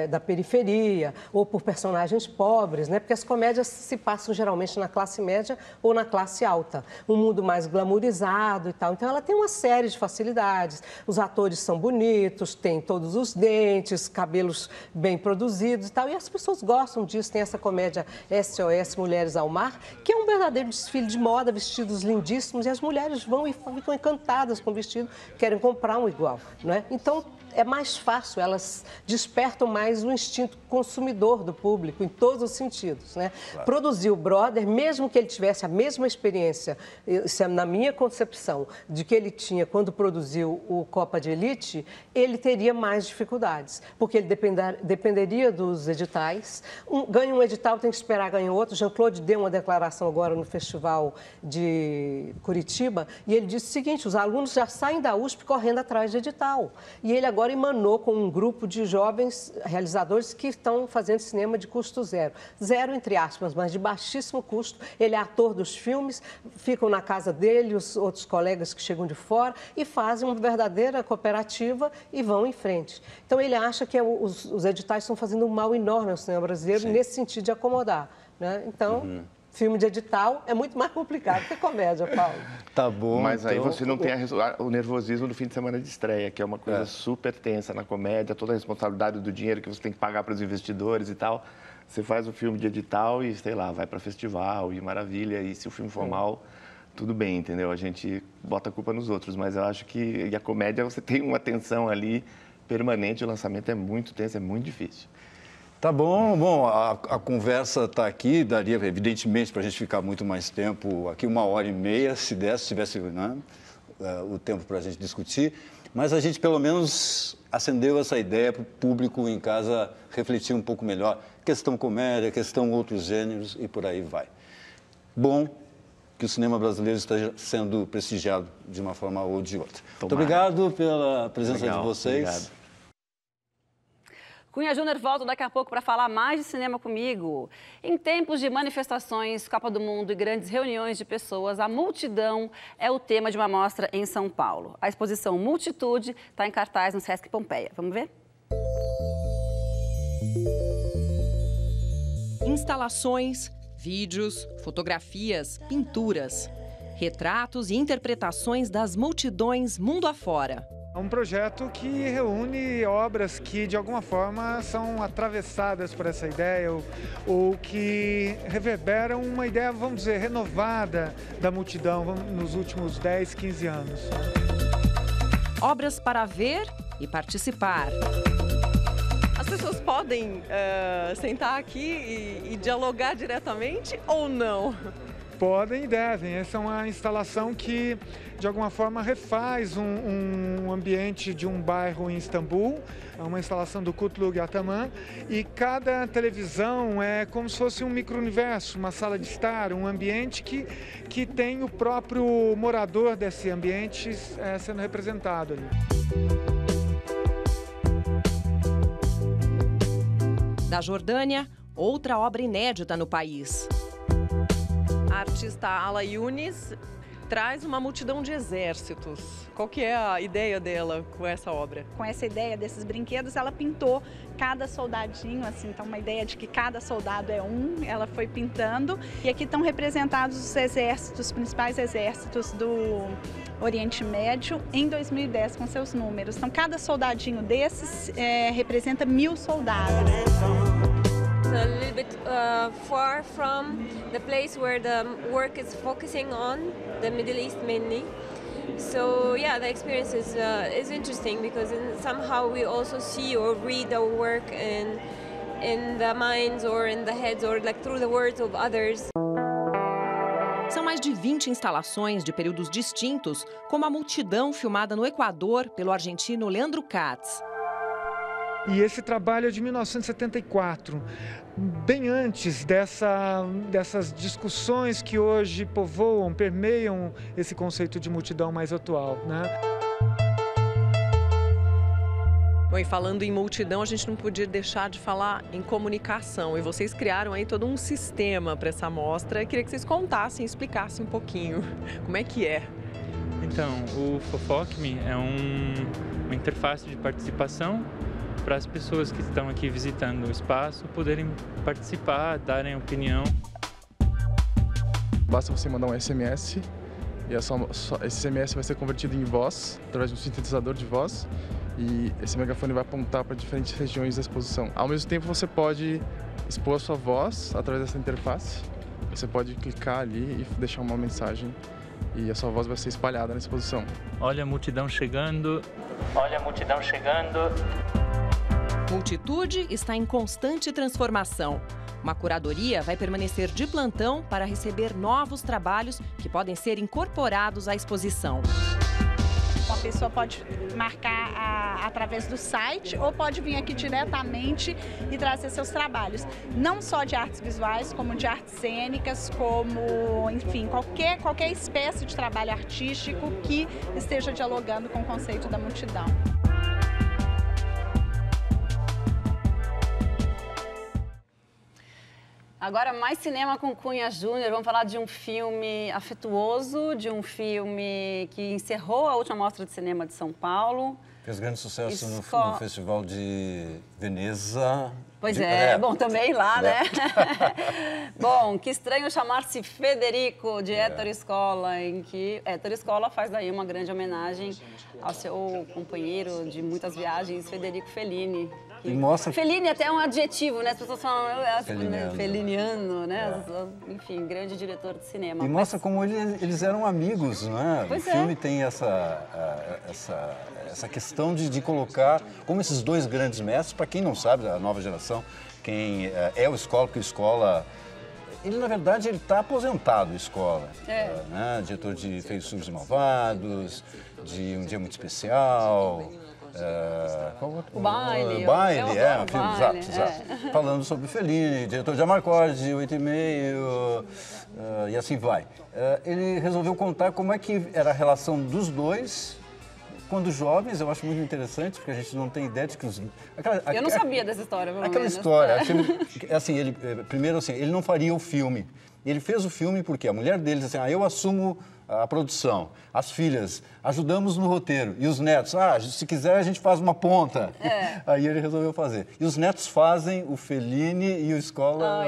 da periferia, ou por personagens pobres, né? Porque as comédias se passam geralmente na classe média ou na classe alta, um mundo mais glamourizado e tal. Então, ela tem uma série de facilidades. Os atores são bonitos, têm todos os dentes, cabelos bem produzidos e tal. E as pessoas gostam disso. Tem essa comédia SOS Mulheres ao Mar, que é um verdadeiro desfile de moda, vestidos lindíssimos, e as mulheres vão e ficam encantadas com o vestido, querem comprar um igual, não é? Então, é mais fácil, elas despertam mais o instinto consumidor do público, em todos os sentidos, né? Claro. Produzir o Brother, mesmo que ele tivesse a mesma experiência, isso é na minha concepção, de que ele tinha quando produziu o Copa de Elite, ele teria mais dificuldades, porque ele dependeria dos editais. Ganha um edital, tem que esperar ganhar outro. Jean-Claude deu uma declaração agora no Festival de Curitiba, e ele disse o seguinte: os alunos já saem da USP correndo atrás de edital. E ele agora emanou com um grupo de jovens realizadores que estão fazendo cinema de custo zero. Zero, entre aspas, mas de baixíssimo custo. Ele é ator dos filmes, ficam na casa dele, os outros colegas que chegam de fora, e fazem uma verdadeira cooperativa e vão em frente. Então, ele acha que os editais estão fazendo um mal enorme ao cinema brasileiro, nesse sentido de acomodar, né? Então... Filme de edital é muito mais complicado que comédia, Paulo. Tá bom. Mas aí você não tem o nervosismo do fim de semana de estreia, que é uma coisa super tensa na comédia, toda a responsabilidade do dinheiro que você tem que pagar para os investidores e tal. Você faz o filme de edital e, sei lá, vai para festival e maravilha. E se o filme for mal, tudo bem, entendeu? A gente bota a culpa nos outros. Mas eu acho que a comédia, você tem uma tensão ali permanente, o lançamento é muito tenso, é muito difícil. Tá bom, a conversa está aqui, daria evidentemente para a gente ficar muito mais tempo, aqui 1h30, se desse, tivesse o tempo para a gente discutir, mas a gente pelo menos acendeu essa ideia para o público em casa refletir um pouco melhor, questão comédia, questão outros gêneros e por aí vai. Bom que o cinema brasileiro esteja sendo prestigiado de uma forma ou de outra. Muito obrigado pela presença de vocês. Obrigado. Cunha Júnior volta daqui a pouco para falar mais de cinema comigo. Em tempos de manifestações, Copa do Mundo e grandes reuniões de pessoas, a multidão é o tema de uma mostra em São Paulo. A exposição Multitude está em cartaz no Sesc Pompeia. Vamos ver? Instalações, vídeos, fotografias, pinturas, retratos e interpretações das multidões mundo afora. É um projeto que reúne obras que, de alguma forma, são atravessadas por essa ideia ou que reverberam uma ideia, vamos dizer, renovada da multidão nos últimos 10, 15 anos. Obras para ver e participar. As pessoas podem sentar aqui e dialogar diretamente ou não? Podem e devem. Essa é uma instalação que, de alguma forma, refaz um ambiente de um bairro em Istambul. É uma instalação do Kutlug Ataman. E cada televisão é como se fosse um micro-universo, uma sala de estar, um ambiente que tem o próprio morador desse ambiente sendo representado ali. Da Jordânia, outra obra inédita no país. A artista Ala Yunis traz uma multidão de exércitos. Qual que é a ideia dela com essa obra? Com essa ideia desses brinquedos, ela pintou cada soldadinho, assim, então uma ideia de que cada soldado é um, ela foi pintando. E aqui estão representados os exércitos, os principais exércitos do Oriente Médio em 2010, com seus números. Então, cada soldadinho desses representa 1000 soldados. A little bit far from the place where the work is focusing on, the Middle East mainly. So yeah, the experience is interesting because somehow we also see or read our work in the minds or in the heads or like through the words of others. São mais de 20 instalações de períodos distintos, como a multidão filmada no Equador pelo argentino Leandro Katz. E esse trabalho é de 1974, bem antes dessas discussões que hoje povoam, permeiam esse conceito de multidão mais atual, né? Bom, e falando em multidão, a gente não podia deixar de falar em comunicação. E vocês criaram aí todo um sistema para essa mostra. Eu queria que vocês contassem, explicassem um pouquinho como é que é. Então, o Fofoque-me é uma interface de participação para as pessoas que estão aqui visitando o espaço poderem participar, darem opinião. Basta você mandar um SMS e esse SMS vai ser convertido em voz através de um sintetizador de voz e esse megafone vai apontar para diferentes regiões da exposição. Ao mesmo tempo, você pode expor a sua voz através dessa interface. Você pode clicar ali e deixar uma mensagem e a sua voz vai ser espalhada na exposição. Olha a multidão chegando. Olha a multidão chegando. Multitude está em constante transformação. Uma curadoria vai permanecer de plantão para receber novos trabalhos que podem ser incorporados à exposição. Uma pessoa pode marcar através do site ou pode vir aqui diretamente e trazer seus trabalhos. Não só de artes visuais, como de artes cênicas, como, enfim, qualquer espécie de trabalho artístico que esteja dialogando com o conceito da multidão. Agora, mais cinema com Cunha Júnior. Vamos falar de um filme afetuoso, de um filme que encerrou a última mostra de cinema de São Paulo. Fez grande sucesso no Festival de Veneza. Pois bom, também lá, né? Bom, Que Estranho Chamar-se Federico, de Ettore Scola, em que Ettore Scola faz daí uma grande homenagem ao seu companheiro de muitas viagens, Federico Fellini. E mostra... Fellini até é um adjetivo, né? As pessoas falam Felliniano, né? Enfim, grande diretor de cinema. E mostra como eles eram amigos, né? Pois o filme tem essa questão de colocar como esses dois grandes mestres, para quem não sabe, da nova geração, quem é o Scola, porque o Scola... Ele, na verdade, ele está aposentado, o Scola. Né? Diretor de Feitiços e Malvados, de Um Dia Muito Especial... O Baile. Um filme, exato. Falando sobre Fellini, diretor de Amarcord, 8,5, e assim vai. Ele resolveu contar como é que era a relação dos dois quando jovens. Eu acho muito interessante, porque a gente não tem ideia de que os... Eu não sabia dessa história, pelo Aquela menos. história, assim, ele não faria o filme. Ele fez o filme porque a mulher dele disse assim, eu assumo a produção, as filhas, ajudamos no roteiro, e os netos, se quiser a gente faz uma ponta. Aí ele resolveu fazer. E os netos fazem o Fellini e o Scola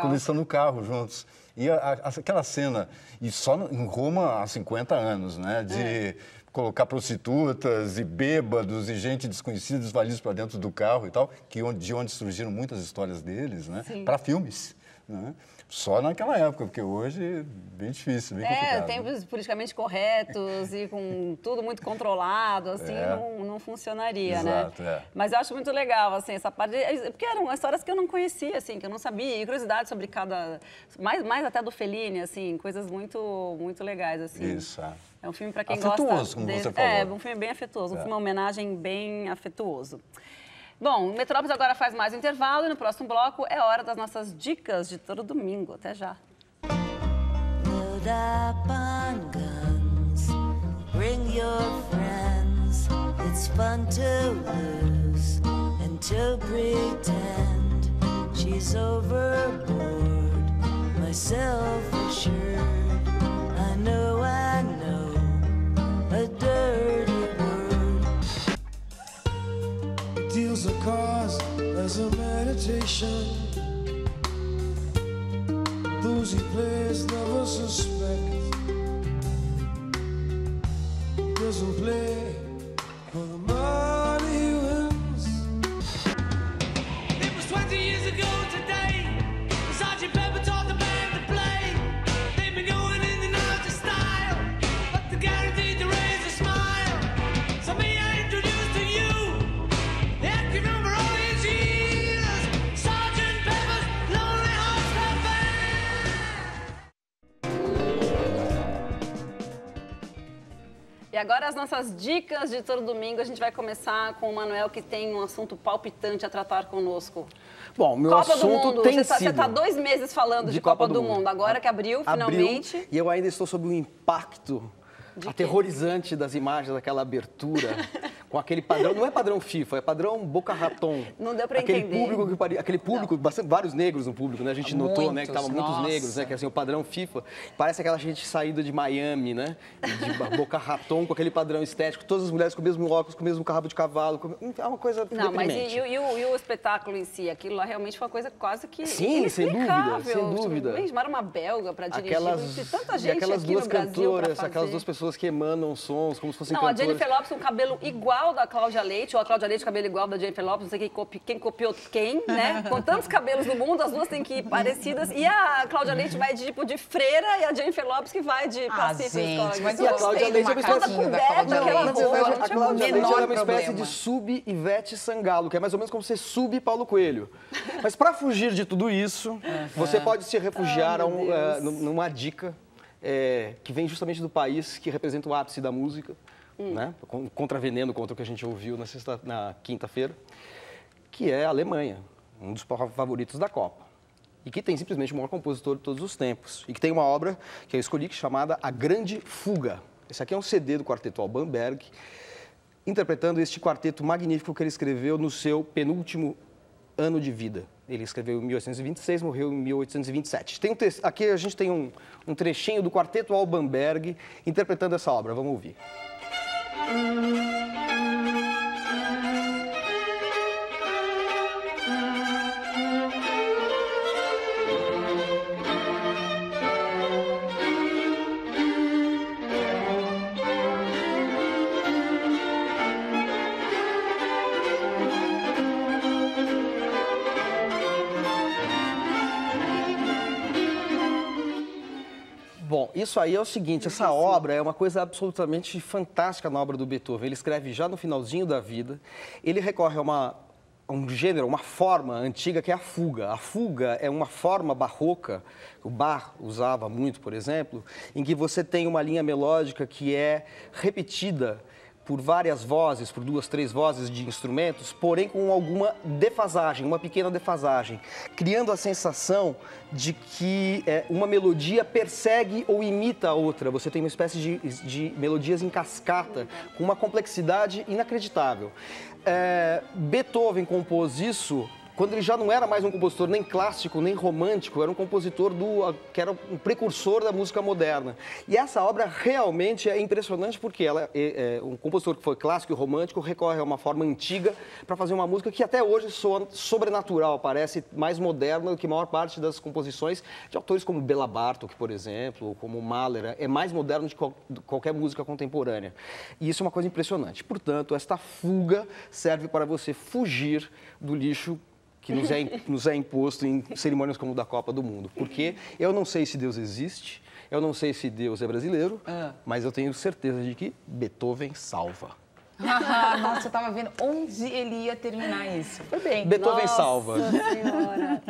quando eles estão no carro juntos. E aquela cena, e só em Roma há 50 anos, né, de colocar prostitutas e bêbados e gente desconhecida, desvalidos para dentro do carro e tal, de onde surgiram muitas histórias deles, né, para filmes. né? Só naquela época, porque hoje é bem difícil, bem complicado. Tempos politicamente corretos e com tudo muito controlado, assim, não funcionaria, Exato, né? Mas eu acho muito legal, assim, essa parte, porque eram histórias que eu não conhecia, assim, que eu não sabia, e curiosidade sobre cada, mais até do Fellini, assim, coisas muito, muito legais, assim. Isso, É um filme para quem afetuoso, gosta... como você falou. É, um filme bem afetuoso, um filme, uma homenagem bem afetuoso. Bom, o Metrópolis agora faz mais um intervalo e no próximo bloco é hora das nossas dicas de todo domingo. Até já. Load up on guns, bring your friends. It's fun to lose and to pretend she's overboard, myself assured. I know, a dirty deals the cause as a meditation. Those he plays never suspect. Doesn't play for the money he wins. It was 20 years ago today. Sergeant Pepper taught the band to play. They've been going in and out of style, but they're guaranteed to raise a smile. So may I introduce to you the active number all these years, Sergeant Pepper's Lonely Hearts Club Band. E agora as nossas dicas de todo domingo. A gente vai começar com o Manuel, que tem um assunto palpitante a tratar conosco. Bom, meu Copa assunto do Mundo. tem Você sido... está 2 meses falando de Copa do Mundo. Agora que abriu, finalmente. E eu ainda estou sob o impacto aterrorizante das imagens daquela abertura, com aquele padrão, não é padrão FIFA, é padrão Boca Raton. Não deu para entender. Aquele público, bastante, vários negros no público, né? A gente notou, né, que estavam muitos negros, né? Que assim, o padrão FIFA, parece aquela gente saída de Miami, né? De Boca Raton, com aquele padrão estético, todas as mulheres com o mesmo óculos, com o mesmo rabo de cavalo, é uma coisa Não, deprimente. Mas e o espetáculo em si? Aquilo lá realmente foi uma coisa quase que Sim, sem dúvida, sem dúvida. Eles chamaram uma belga para dirigir, tem tanta gente e aquelas aqui duas no Brasil cantoras, fazer. aquelas duas pessoas que emanam sons, como se fossem Não, cantores. a Jennifer Lopez com o cabelo igual da Cláudia Leite, ou a Cláudia Leite com o cabelo igual da Jennifer Lopez, não sei quem copiou quem, né? Com tantos cabelos no mundo, as duas têm que ir parecidas. E a Cláudia Leite vai de, tipo, de freira e a Jennifer Lopez que vai de Pacífico. Gente, mas e a Cláudia Leite é uma espécie a Cláudia Leite é uma espécie de sub-Ivete Sangalo, que é mais ou menos como ser sub-Paulo Coelho. Mas para fugir de tudo isso, você pode se refugiar numa dica que vem justamente do país que representa o ápice da música, né? Contravenendo contra o que a gente ouviu na quinta-feira, que é a Alemanha, um dos favoritos da Copa. E que tem simplesmente o maior compositor de todos os tempos. E que tem uma obra que eu escolhi chamada A Grande Fuga. Esse aqui é um CD do quarteto Alban Berg, interpretando este quarteto magnífico que ele escreveu no seu penúltimo ano de vida. Ele escreveu em 1826, morreu em 1827. Aqui a gente tem um trechinho do quarteto Alban Berg interpretando essa obra. Vamos ouvir. Bom, isso aí é o seguinte, essa obra é uma coisa absolutamente fantástica na obra do Beethoven. Ele escreve já no finalzinho da vida, ele recorre a um gênero, uma forma antiga que é a fuga. A fuga é uma forma barroca, o Bach usava muito, por exemplo, em que você tem uma linha melódica que é repetida por várias vozes, por 2, 3 vozes de instrumentos, porém com alguma defasagem, uma pequena defasagem, criando a sensação de que uma melodia persegue ou imita a outra. Você tem uma espécie de melodias em cascata, com uma complexidade inacreditável. Beethoven compôs isso quando ele já não era mais um compositor nem clássico, nem romântico, era um compositor que era um precursor da música moderna. E essa obra realmente é impressionante porque ela um compositor que foi clássico e romântico recorre a uma forma antiga para fazer uma música que até hoje soa sobrenatural, parece mais moderna do que a maior parte das composições de autores como Bela Bartók, por exemplo, ou como Mahler. É mais moderno de qualquer música contemporânea. E isso é uma coisa impressionante. Portanto, esta fuga serve para você fugir do lixo que nos é imposto em cerimônias como da Copa do Mundo. Porque eu não sei se Deus existe, eu não sei se Deus é brasileiro, mas eu tenho certeza de que Beethoven salva. Nossa, eu tava vendo onde ele ia terminar isso. Foi bem. Beethoven salva. Senhora.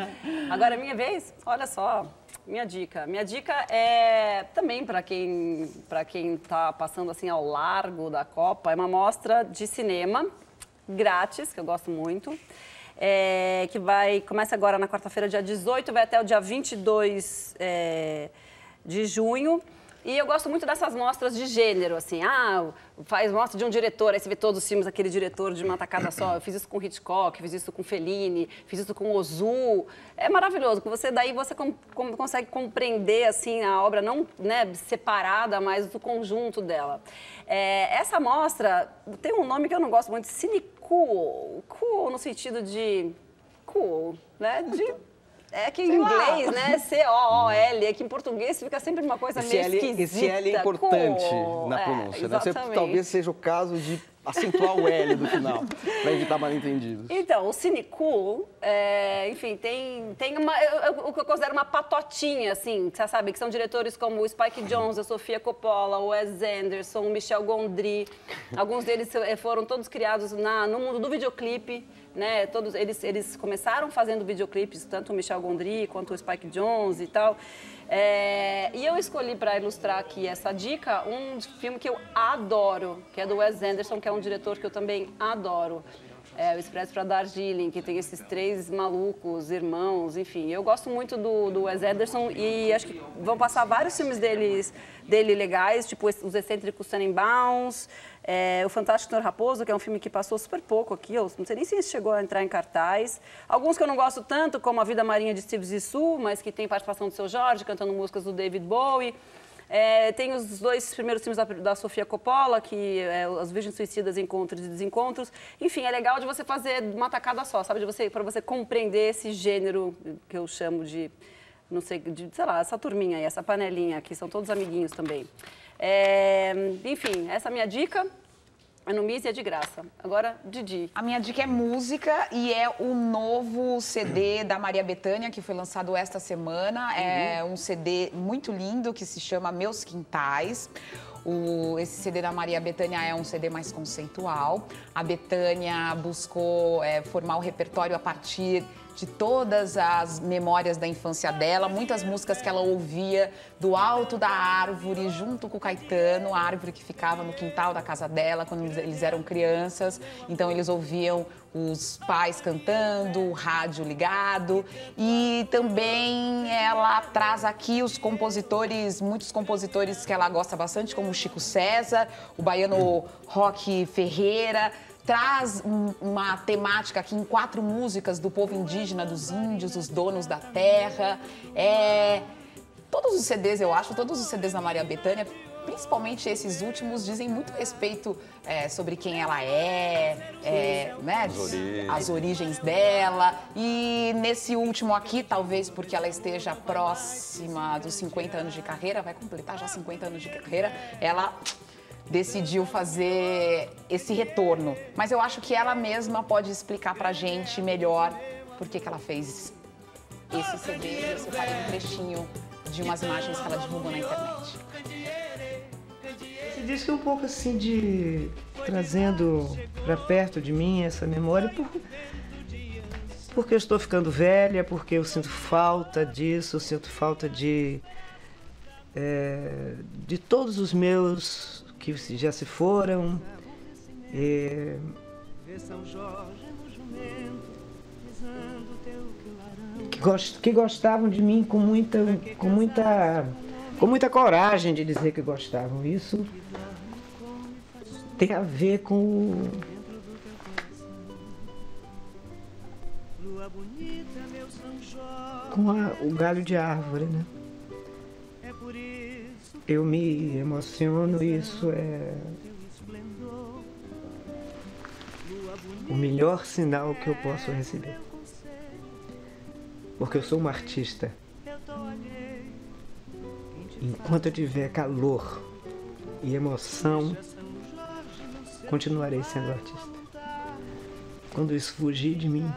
Agora é minha vez? Olha só, minha dica. Minha dica é também para quem está passando assim ao largo da Copa, é uma mostra de cinema grátis, que eu gosto muito, que começa agora na quarta-feira, dia 18, vai até o dia 22 de junho. E eu gosto muito dessas mostras de gênero, assim, faz mostra de um diretor, aí você vê todos os filmes daquele diretor de uma tacada só. Eu fiz isso com Hitchcock, fiz isso com Fellini, fiz isso com Ozu. É maravilhoso, porque daí você consegue compreender, assim, a obra não, né, separada, mas do conjunto dela. Essa mostra tem um nome que eu não gosto muito, Cinecool, cool no sentido de cool, né, É que em inglês, né, C-O-O-L, é que em português fica sempre uma coisa meio esquisita. Esse L é importante na pronúncia, né? Talvez seja o caso de acentuar o L do final, para evitar mal-entendidos. Então, o Cinecool, enfim, tem o que eu considero uma patotinha, assim, você sabe, que são diretores como o Spike Jonze, a Sofia Coppola, o Wes Anderson, o Michel Gondry. Alguns deles foram todos criados no mundo do videoclipe, né? Todos eles começaram fazendo videoclipes, tanto o Michel Gondry quanto o Spike Jonze e tal. E eu escolhi para ilustrar aqui essa dica um filme que eu adoro, que é do Wes Anderson, que é um diretor que eu também adoro. O Expresso para Darjeeling, que tem esses 3 malucos, irmãos, enfim. Eu gosto muito do Wes Anderson e acho que vão passar vários filmes dele legais, tipo Os Excêntricos Tenenbaums, O Fantástico Senhor Raposo, que é um filme que passou super pouco aqui, eu não sei nem se chegou a entrar em cartaz. Alguns que eu não gosto tanto, como A Vida Marinha de Steve Zissou, mas que tem participação do Seu Jorge, cantando músicas do David Bowie. Tem os 2 primeiros filmes da Sofia Coppola, que é As Virgens Suicidas, Encontros e Desencontros. Enfim, é legal de você fazer uma tacada só, sabe? Para você compreender esse gênero que eu chamo de, não sei, sei lá, essa turminha aí, essa panelinha aqui, são todos amiguinhos também. Enfim, essa é a minha dica. É no MIS e é de graça. Agora, Didi. A minha dica é música e é o novo CD da Maria Bethânia, que foi lançado esta semana. É um CD muito lindo que se chama Meus Quintais. Esse CD da Maria Bethânia é um CD mais conceitual. A Bethânia buscou formar o repertório a partir de todas as memórias da infância dela, muitas músicas que ela ouvia do alto da árvore, junto com o Caetano, a árvore que ficava no quintal da casa dela quando eles eram crianças. Então eles ouviam os pais cantando, o rádio ligado. E também ela traz aqui os compositores, muitos compositores que ela gosta bastante, como o Chico César, o baiano Roque Ferreira. Traz uma temática aqui em 4 músicas do povo indígena, dos índios, os donos da terra. Todos os CDs, eu acho, todos os CDs da Maria Bethânia, principalmente esses últimos, dizem muito respeito sobre quem ela né? As origens dela. E nesse último aqui, talvez porque ela esteja próxima dos 50 anos de carreira, vai completar já 50 anos de carreira, ela decidiu fazer esse retorno. Mas eu acho que ela mesma pode explicar pra gente melhor por que ela fez esse CD. Eu separei um trechinho de umas imagens que ela divulgou na internet. Esse disco é um pouco assim de trazendo pra perto de mim essa memória porque eu estou ficando velha, porque eu sinto falta disso, eu sinto falta de todos os meus que já se foram, que gostavam de mim com muita coragem de dizer que gostavam. Isso tem a ver com o galho de árvore, né? Eu me emociono, isso é o melhor sinal que eu posso receber. Porque eu sou uma artista. Enquanto eu tiver calor e emoção, continuarei sendo artista. Quando isso fugir de mim,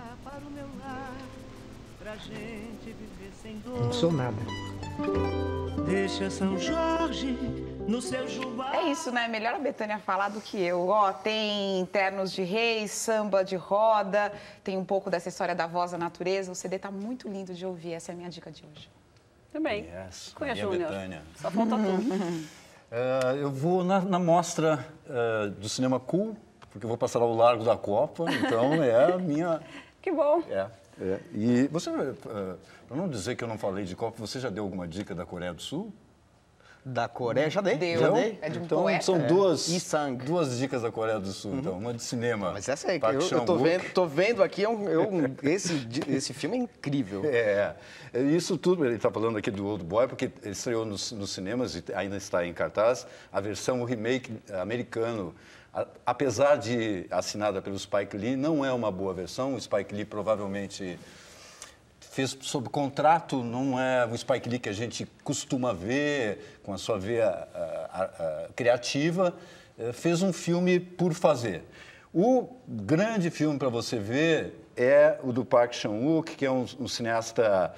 Não sou nada. Deixa São Jorge no seu jubá. É isso, né? Melhor a Bethânia falar do que eu. Ó, tem Ternos de Reis, samba de roda, tem um pouco dessa história da voz da natureza. O CD tá muito lindo de ouvir. Essa é a minha dica de hoje. Também. Yes, Cunha Maria Júnior. Bethânia. Só falta tu. Eu vou na mostra do Cinema Cool, porque eu vou passar ao Largo da Copa, então é a minha... Que bom. E você, para não dizer que eu não falei de Copa, você já deu alguma dica da Coreia do Sul? Da Coreia? Já dei. Deu. Já dei. É de um Então poeta. são duas Isang. dicas da Coreia do Sul, então. Uma de cinema. Mas essa aí, Park eu Chan-wook. tô vendo aqui, esse filme é incrível. Isso tudo, ele está falando aqui do Old Boy, porque ele estreou nos cinemas e ainda está em cartaz, a versão, o remake americano. Apesar de assinada pelo Spike Lee, não é uma boa versão. O Spike Lee provavelmente fez sob contrato, não é o Spike Lee que a gente costuma ver, com a sua veia criativa, fez um filme por fazer. O grande filme para você ver é o do Park Chan-wook, que é um cineasta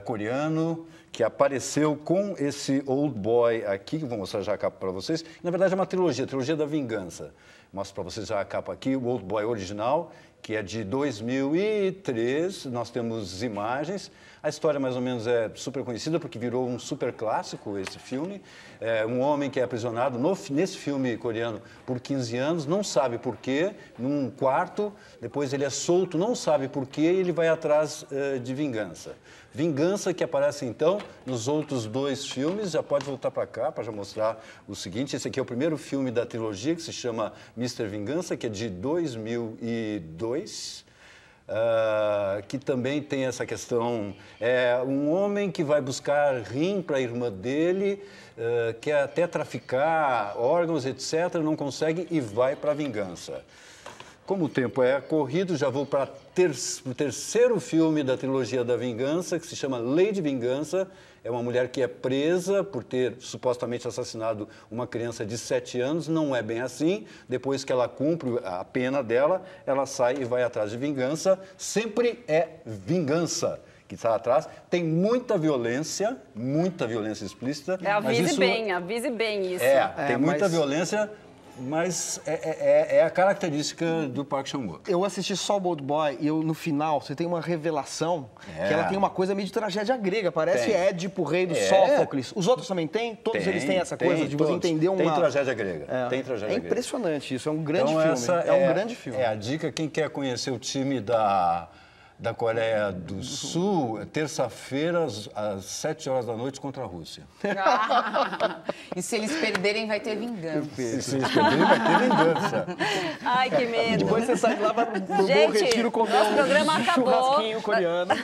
coreano, que apareceu com esse Old Boy aqui, que eu vou mostrar já a capa para vocês. Na verdade, é uma trilogia, a trilogia da vingança. Mostro para vocês já a capa aqui, o Old Boy original, que é de 2003, nós temos imagens. A história, mais ou menos, é super conhecida, porque virou um super clássico esse filme. É um homem que é aprisionado nesse filme coreano por 15 anos, não sabe por quê, num quarto, depois ele é solto, não sabe por quê, e ele vai atrás de vingança. Vingança que aparece, então, nos outros dois filmes. Já pode voltar para cá para já mostrar o seguinte. Esse aqui é o primeiro filme da trilogia, que se chama Mr. Vingança, que é de 2002. Que também tem essa questão. É um homem que vai buscar rim para a irmã dele, quer até traficar órgãos, etc., não consegue e vai para a vingança. Como o tempo é corrido, já vou para o terceiro filme da trilogia da vingança, que se chama Lady Vingança. É uma mulher que é presa por ter supostamente assassinado uma criança de 7 anos. Não é bem assim. Depois que ela cumpre a pena dela, ela sai e vai atrás de vingança. Sempre é vingança que está atrás. Tem muita violência explícita. Avise bem isso. Tem muita violência. Mas é a característica do Park Chan-wook. Eu assisti só o Old Boy e no final você tem uma revelação que ela tem uma coisa meio de tragédia grega. Parece Édipo, rei do Sófocles. Os outros também têm? Todos eles têm essa coisa de você entender uma... Tem tragédia grega. É impressionante isso, é um grande filme. Um grande filme. É a dica, quem quer conhecer o time da Coreia do Sul, terça-feira, às 7 horas da noite, contra a Rússia. E se eles perderem, vai ter vingança. Se eles perderem, vai ter vingança. Ai, que medo. Depois você sai de lá, vai pro Bom Retiro comer um churrasquinho coreano.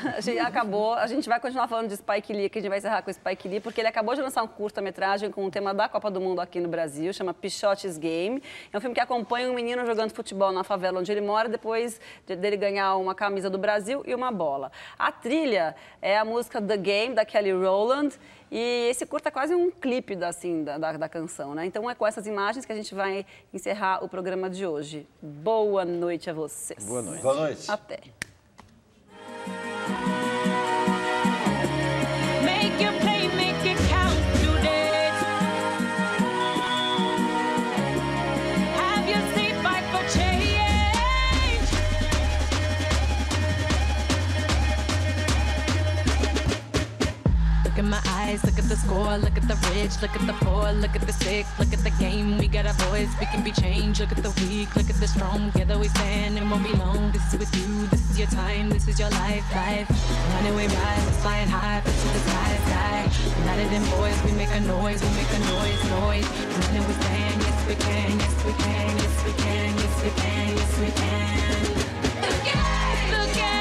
Acabou. A gente vai continuar falando de Spike Lee, que a gente vai encerrar com o Spike Lee, porque ele acabou de lançar um curta-metragem com o tema da Copa do Mundo aqui no Brasil, chama Pichote's Game. É um filme que acompanha um menino jogando futebol na favela onde ele mora, depois dele ganhar uma camisa do Brasil e uma bola. A trilha é a música The Game, da Kelly Rowland, e esse curta é quase um clipe da canção, né? Então é com essas imagens que a gente vai encerrar o programa de hoje. Boa noite a vocês. Boa noite. Boa noite. Até. Make your play, make it count today. Have your seat, fight for change. Look at my eyes, look at the score, look at the rich, look at the poor, look at the sick, look at the game. We got our voice, we can be changed. Look at the weak, look at the strong. Together we stand and won't be long. This is with you, this is your time, this is your life. Running we rise, flying high, up to the sky. United in boys, we make a noise, noise. Running we stand, yes we can, yes we can, yes we can, yes we can, yes we can. Look at